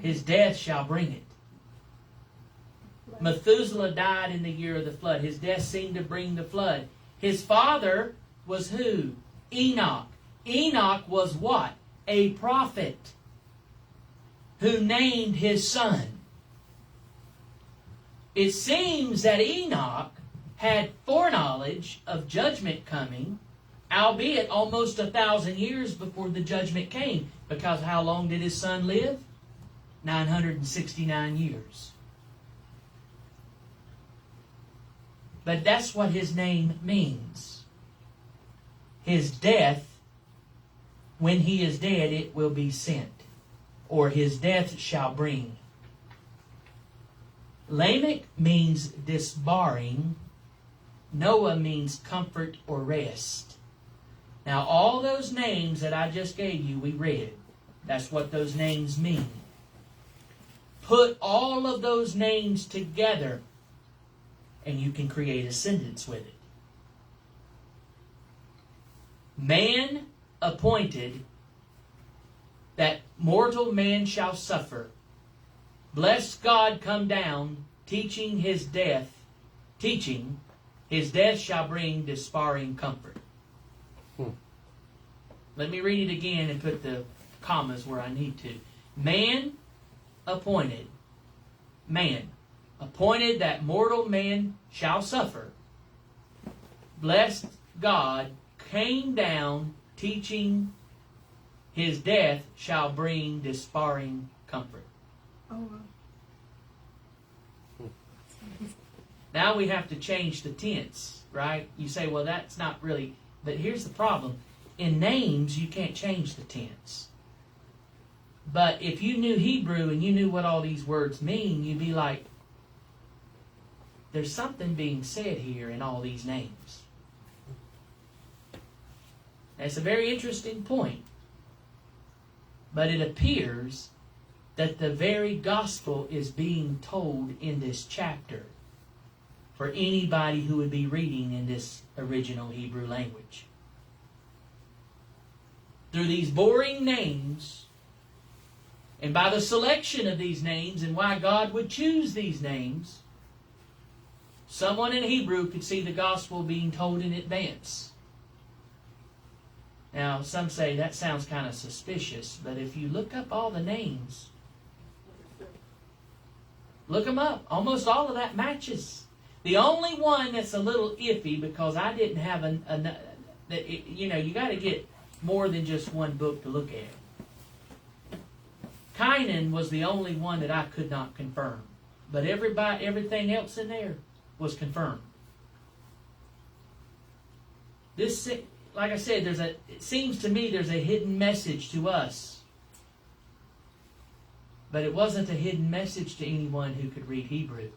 His death shall bring it. Methuselah died in the year of the flood. His death seemed to bring the flood. His father was who? Enoch. Enoch was what? A prophet who named his son. It seems that Enoch had foreknowledge of judgment coming, albeit almost 1,000 years before the judgment came. Because how long did his son live? 969 years. But that's what his name means. His death, when he is dead, it will be sent, or his death shall bring. Lamech means disbarring. Noah means comfort or rest. Now, all those names that I just gave you, we read. That's what those names mean. Put all of those names together, and you can create a sentence with it. Man appointed that mortal man shall suffer. Bless God come down, teaching his death shall bring despairing comfort. Let me read it again and put the commas where I need to. Man appointed that mortal man shall suffer. Blessed God came down, teaching his death shall bring despairing comfort. Oh, Now we have to change the tense, right? You say, well, that's not really... But here's the problem. In names, you can't change the tense. But if you knew Hebrew and you knew what all these words mean, you'd be like, there's something being said here in all these names. That's a very interesting point. But it appears that the very gospel is being told in this chapter for anybody who would be reading in this original Hebrew language. Through these boring names, and by the selection of these names and why God would choose these names, someone in Hebrew could see the gospel being told in advance. Now, some say that sounds kind of suspicious, but if you look up all the names, look them up. Almost all of that matches. The only one that's a little iffy, because I didn't have that you got to get more than just one book to look at. Canaan was the only one that I could not confirm, but everything else in there was confirmed. This, like I said, it seems to me there's a hidden message to us, but it wasn't a hidden message to anyone who could read Hebrew.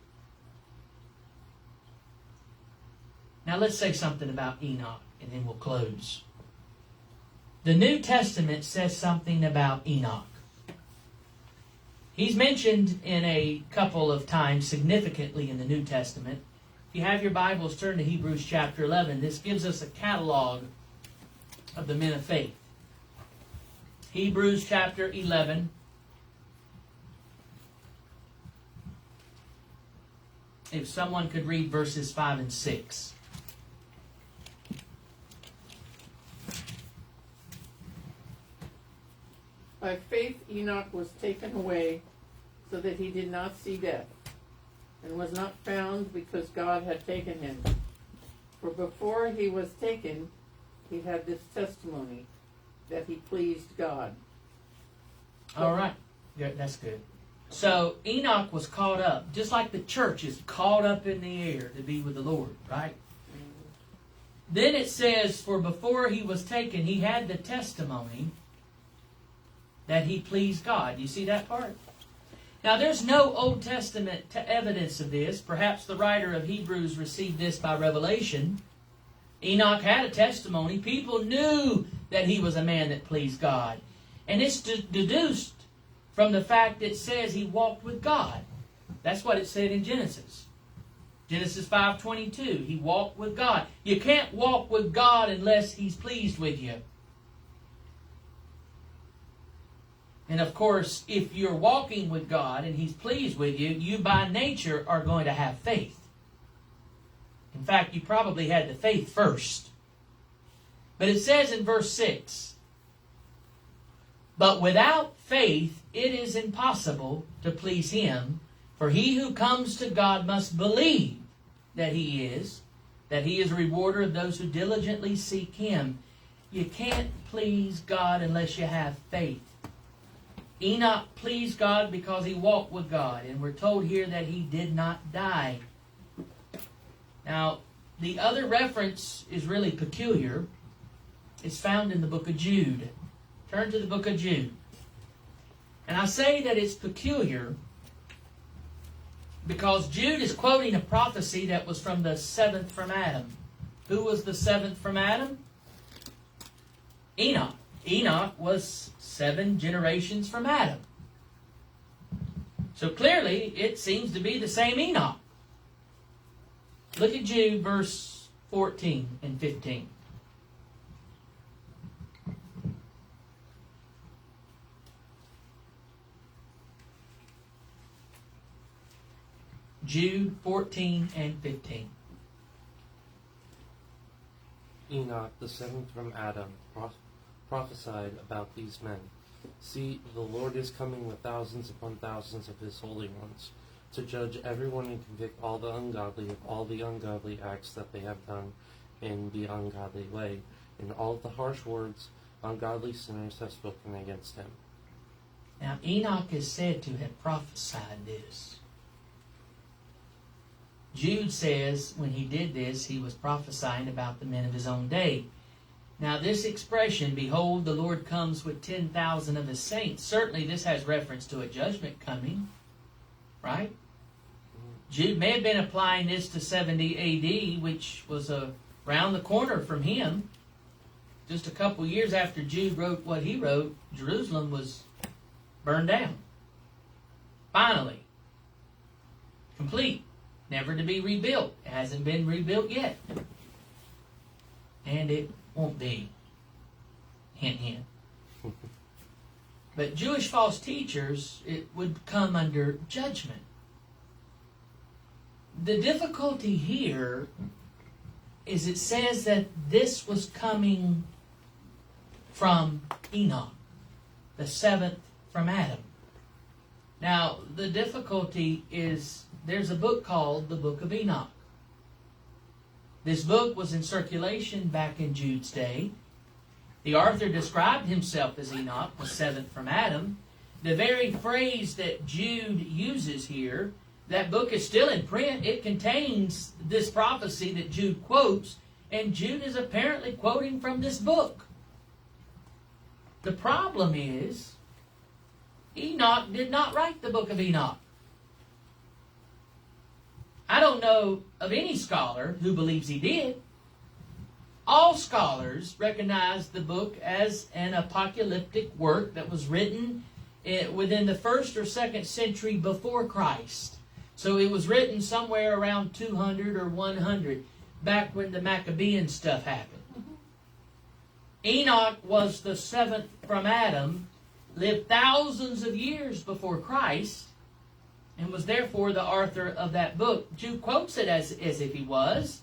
Now let's say something about Enoch, and then we'll close. The New Testament says something about Enoch. He's mentioned in a couple of times significantly in the New Testament. If you have your Bibles, turn to Hebrews chapter 11. This gives us a catalog of the men of faith. Hebrews chapter 11. If someone could read verses 5 and 6. By faith Enoch was taken away so that he did not see death, and was not found because God had taken him. For before he was taken, he had this testimony, that he pleased God. All right. Good. That's good. So Enoch was caught up, just like the church is caught up in the air to be with the Lord, right? Then it says, for before he was taken, he had the testimony that he pleased God. You see that part? Now, there's no Old Testament evidence of this. Perhaps the writer of Hebrews received this by revelation. Enoch had a testimony. People knew that he was a man that pleased God. And it's deduced from the fact that it says he walked with God. That's what it said in Genesis. Genesis 5:22, he walked with God. You can't walk with God unless he's pleased with you. And of course, if you're walking with God and he's pleased with you, you by nature are going to have faith. In fact, you probably had the faith first. But it says in verse 6, but without faith it is impossible to please him, for he who comes to God must believe that he is a rewarder of those who diligently seek him. You can't please God unless you have faith. Enoch pleased God because he walked with God, and we're told here that he did not die. Now, the other reference is really peculiar. It's found in the book of Jude. Turn to the book of Jude. And I say that it's peculiar because Jude is quoting a prophecy that was from the seventh from Adam. Who was the seventh from Adam? Enoch. Enoch was 7 generations from Adam. So clearly, it seems to be the same Enoch. Look at Jude, verse 14 and 15. Jude 14 and 15. Enoch, the seventh from Adam, prophesied about these men. See, the Lord is coming with thousands upon thousands of his holy ones, to judge everyone and convict all the ungodly of all the ungodly acts that they have done in the ungodly way, and all the harsh words ungodly sinners have spoken against him. Now, Enoch is said to have prophesied this. Jude says when he did this, he was prophesying about the men of his own day. Now, this expression, behold, the Lord comes with 10,000 of his saints, certainly this has reference to a judgment coming, right? Jude may have been applying this to 70 A.D., which was around the corner from him. Just a couple years after Jude wrote what he wrote, Jerusalem was burned down. Finally. Complete. Never to be rebuilt. It hasn't been rebuilt yet. And it won't be. Hint, hint. But Jewish false teachers, it would come under judgment. The difficulty here is it says that this was coming from Enoch, the seventh from Adam. Now, the difficulty is there's a book called the Book of Enoch. This book was in circulation back in Jude's day. The author described himself as Enoch, the seventh from Adam. The very phrase that Jude uses here, that book is still in print. It contains this prophecy that Jude quotes, and Jude is apparently quoting from this book. The problem is, Enoch did not write the book of Enoch. I don't know of any scholar who believes he did. All scholars recognize the book as an apocalyptic work that was written within the 1st or 2nd century before Christ. So it was written somewhere around 200 or 100, back when the Maccabean stuff happened. Enoch was the seventh from Adam, lived thousands of years before Christ, and was therefore the author of that book. Jude quotes it as if he was.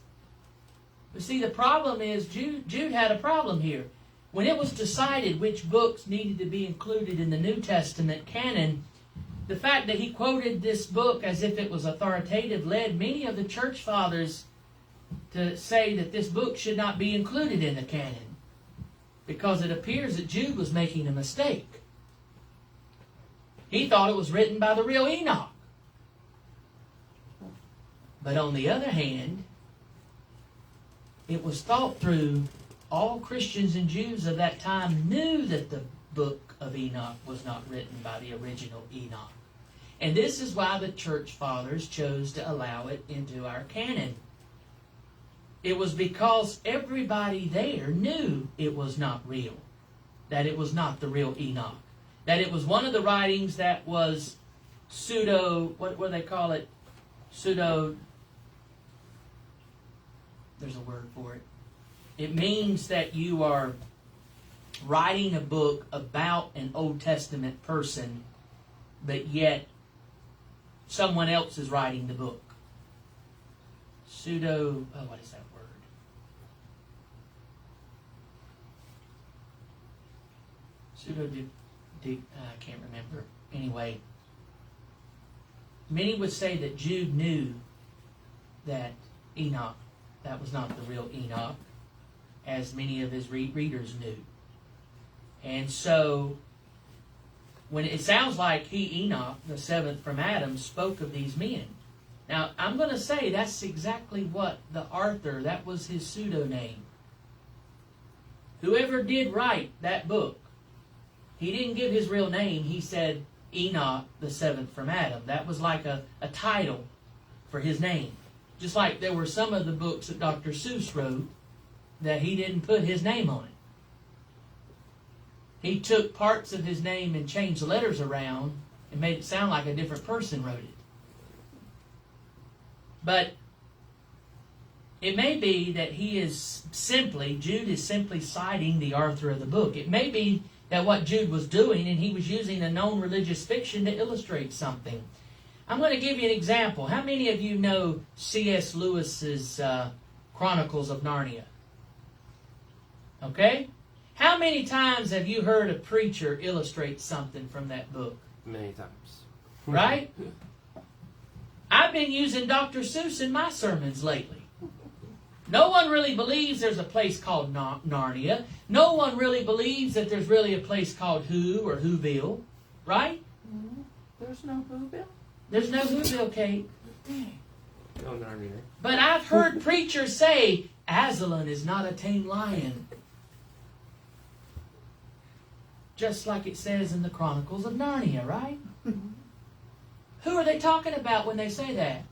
But see, the problem is, Jude had a problem here. When it was decided which books needed to be included in the New Testament canon, the fact that he quoted this book as if it was authoritative led many of the church fathers to say that this book should not be included in the canon, because it appears that Jude was making a mistake. He thought it was written by the real Enoch. But on the other hand, it was thought through. All Christians and Jews of that time knew that the book of Enoch was not written by the original Enoch. And this is why the church fathers chose to allow it into our canon. It was because everybody there knew it was not real, that it was not the real Enoch, that it was one of the writings that was pseudo, what do they call it? Pseudo, there's a word for it. It means that you are writing a book about an Old Testament person, but yet someone else is writing the book. Pseudo, what is that word? I can't remember. Anyway, many would say that Jude knew that Enoch, that was not the real Enoch, as many of his readers knew. And so, when it sounds like Enoch, the seventh from Adam, spoke of these men. Now, I'm going to say that's exactly what the author, that was his pseudonym. Whoever did write that book, he didn't give his real name. He said Enoch, the seventh from Adam. That was like a title for his name. Just like there were some of the books that Dr. Seuss wrote that he didn't put his name on it. He took parts of his name and changed the letters around and made it sound like a different person wrote it. But it may be that Jude is simply citing the author of the book. It may be that what Jude was doing, and he was using a known religious fiction to illustrate something. I'm going to give you an example. How many of you know C.S. Lewis's Chronicles of Narnia? Okay? How many times have you heard a preacher illustrate something from that book? Many times. Right? I've been using Dr. Seuss in my sermons lately. No one really believes there's a place called Narnia. No one really believes that there's really a place called Who or Whoville. Right? There's no Whoville? There's no Whoville, Kate. No Narnia. But I've heard preachers say, Aslan is not a tame lion. Just like it says in the Chronicles of Narnia, right? Who are they talking about when they say that?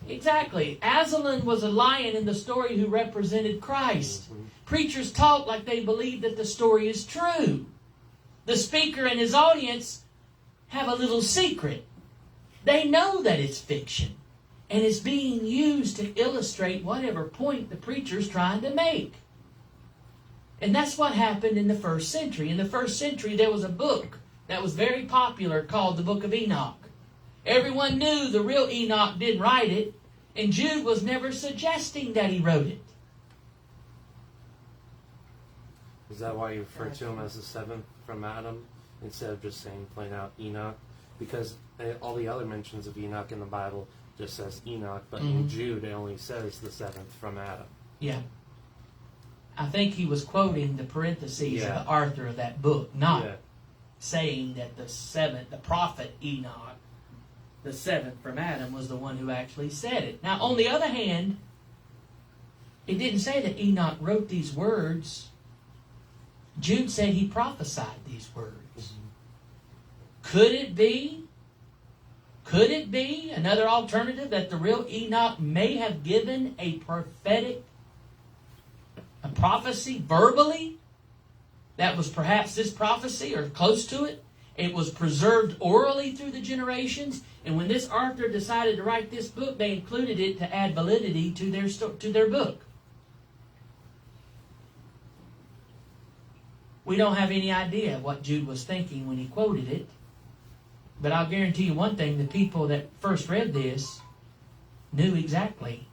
Exactly. Aslan was a lion in the story who represented Christ. Preachers talk like they believe that the story is true. The speaker and his audience have a little secret. They know that it's fiction, and it's being used to illustrate whatever point the preacher's trying to make. And that's what happened in the first century. In the first century, there was a book that was very popular called the Book of Enoch. Everyone knew the real Enoch didn't write it, and Jude was never suggesting that he wrote it. Is that why you refer to him as the seventh from Adam instead of just saying plain out Enoch? Because all the other mentions of Enoch in the Bible just says Enoch, but Mhm. in Jude it only says the seventh from Adam. Yeah. I think he was quoting the parentheses Yeah. of the author of that book, not Yeah. saying that the prophet Enoch, the seventh from Adam, was the one who actually said it. Now, on the other hand, it didn't say that Enoch wrote these words. Jude said he prophesied these words. Could it be? Could it be another alternative that the real Enoch may have given a prophecy verbally that was perhaps this prophecy or close to it? It was preserved orally through the generations, and when this author decided to write this book, they included it to add validity to their book. We don't have any idea what Jude was thinking when he quoted it, but I'll guarantee you one thing: the people that first read this knew exactly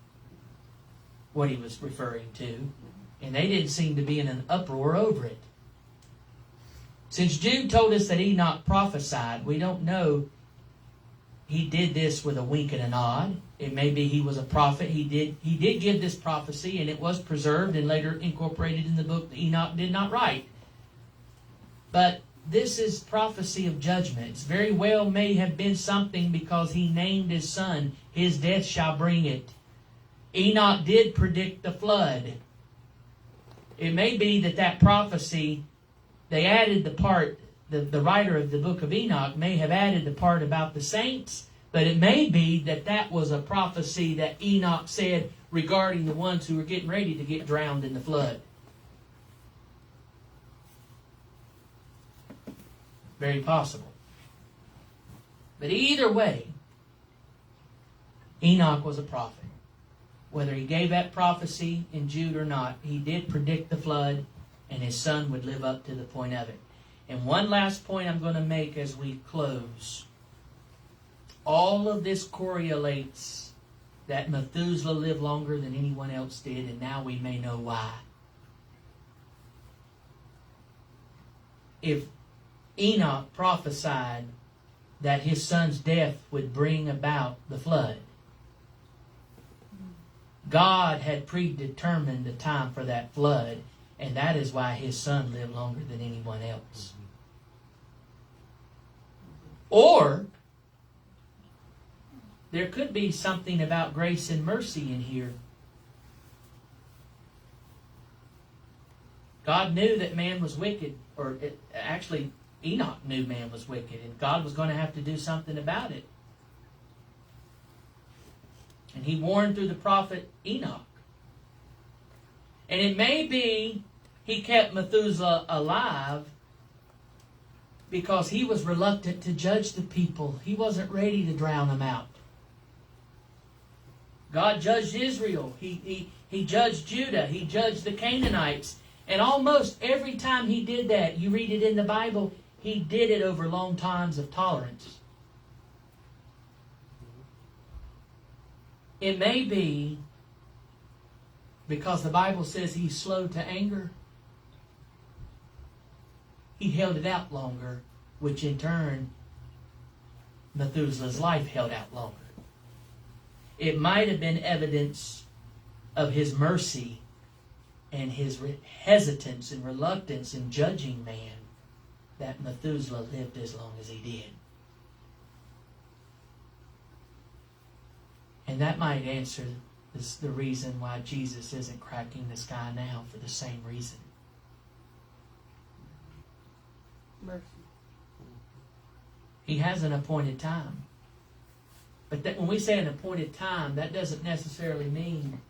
what he was referring to, and they didn't seem to be in an uproar over it. Since Jude told us that Enoch prophesied, we don't know he did this with a wink and a nod. It may be he was a prophet. He did give this prophecy, and it was preserved and later incorporated in the book that Enoch did not write. But this is prophecy of judgment. It very well may have been something because he named his son, his death shall bring it. Enoch did predict the flood. It may be that prophecy, they added the part, the writer of the book of Enoch may have added the part about the saints, but it may be that was a prophecy that Enoch said regarding the ones who were getting ready to get drowned in the flood. Very possible. But either way, Enoch was a prophet. Whether he gave that prophecy in Jude or not, he did predict the flood, and his son would live up to the point of it. And one last point I'm going to make as we close. All of this correlates that Methuselah lived longer than anyone else did, and now we may know why. If Enoch prophesied that his son's death would bring about the flood, God had predetermined the time for that flood, and that is why his son lived longer than anyone else. Or there could be something about grace and mercy in here. God knew that man was wicked, actually Enoch knew man was wicked, and God was going to have to do something about it. And he warned through the prophet Enoch. And it may be he kept Methuselah alive because he was reluctant to judge the people. He wasn't ready to drown them out. God judged Israel. He judged Judah. He judged the Canaanites. And almost every time he did that, you read it in the Bible, he did it over long times of tolerance. It may be because the Bible says he's slow to anger. He held it out longer, which in turn, Methuselah's life held out longer. It might have been evidence of his mercy and his hesitance and reluctance in judging man that Methuselah lived as long as he did. And that might answer the reason why Jesus isn't cracking the sky now, for the same reason. Mercy. He has an appointed time. But when we say an appointed time, that doesn't necessarily mean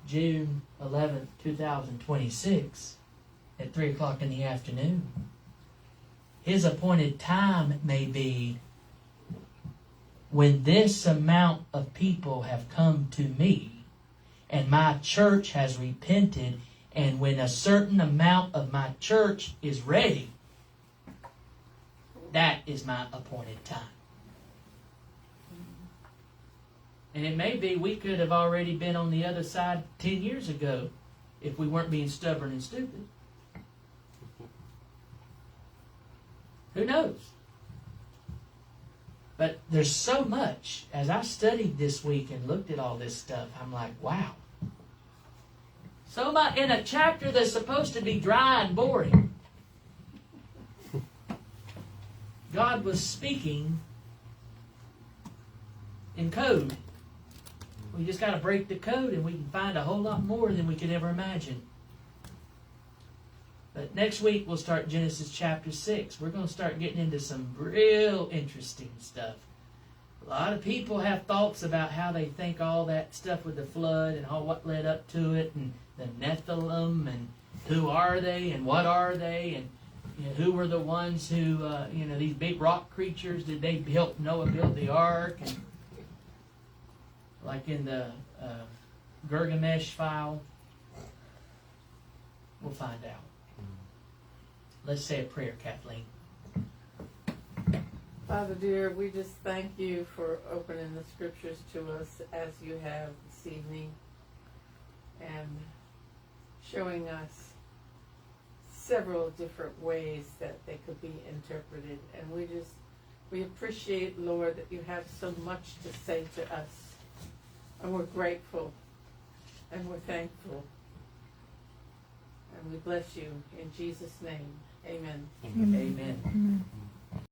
June 11th, 2026 at 3 o'clock in the afternoon. His appointed time may be when this amount of people have come to me and my church has repented, and when a certain amount of my church is ready, that is my appointed time. And it may be we could have already been on the other side 10 years ago if we weren't being stubborn and stupid. Who knows? But there's so much. As I studied this week and looked at all this stuff, I'm like, wow. So much in a chapter that's supposed to be dry and boring. God was speaking in code. We just got to break the code and we can find a whole lot more than we could ever imagine. But next week we'll start Genesis chapter 6. We're going to start getting into some real interesting stuff. A lot of people have thoughts about how they think all that stuff with the flood and all what led up to it and the Nephilim and who are they and what are they and who were the ones who, these big rock creatures, did they help Noah build the ark? And like in the Gilgamesh file, we'll find out. Let's say a prayer, Kathleen. Father dear, we just thank you for opening the scriptures to us as you have this evening and showing us several different ways that they could be interpreted. And we appreciate, Lord, that you have so much to say to us. And we're grateful and we're thankful. And we bless you in Jesus' name. Amen. Amen. Amen.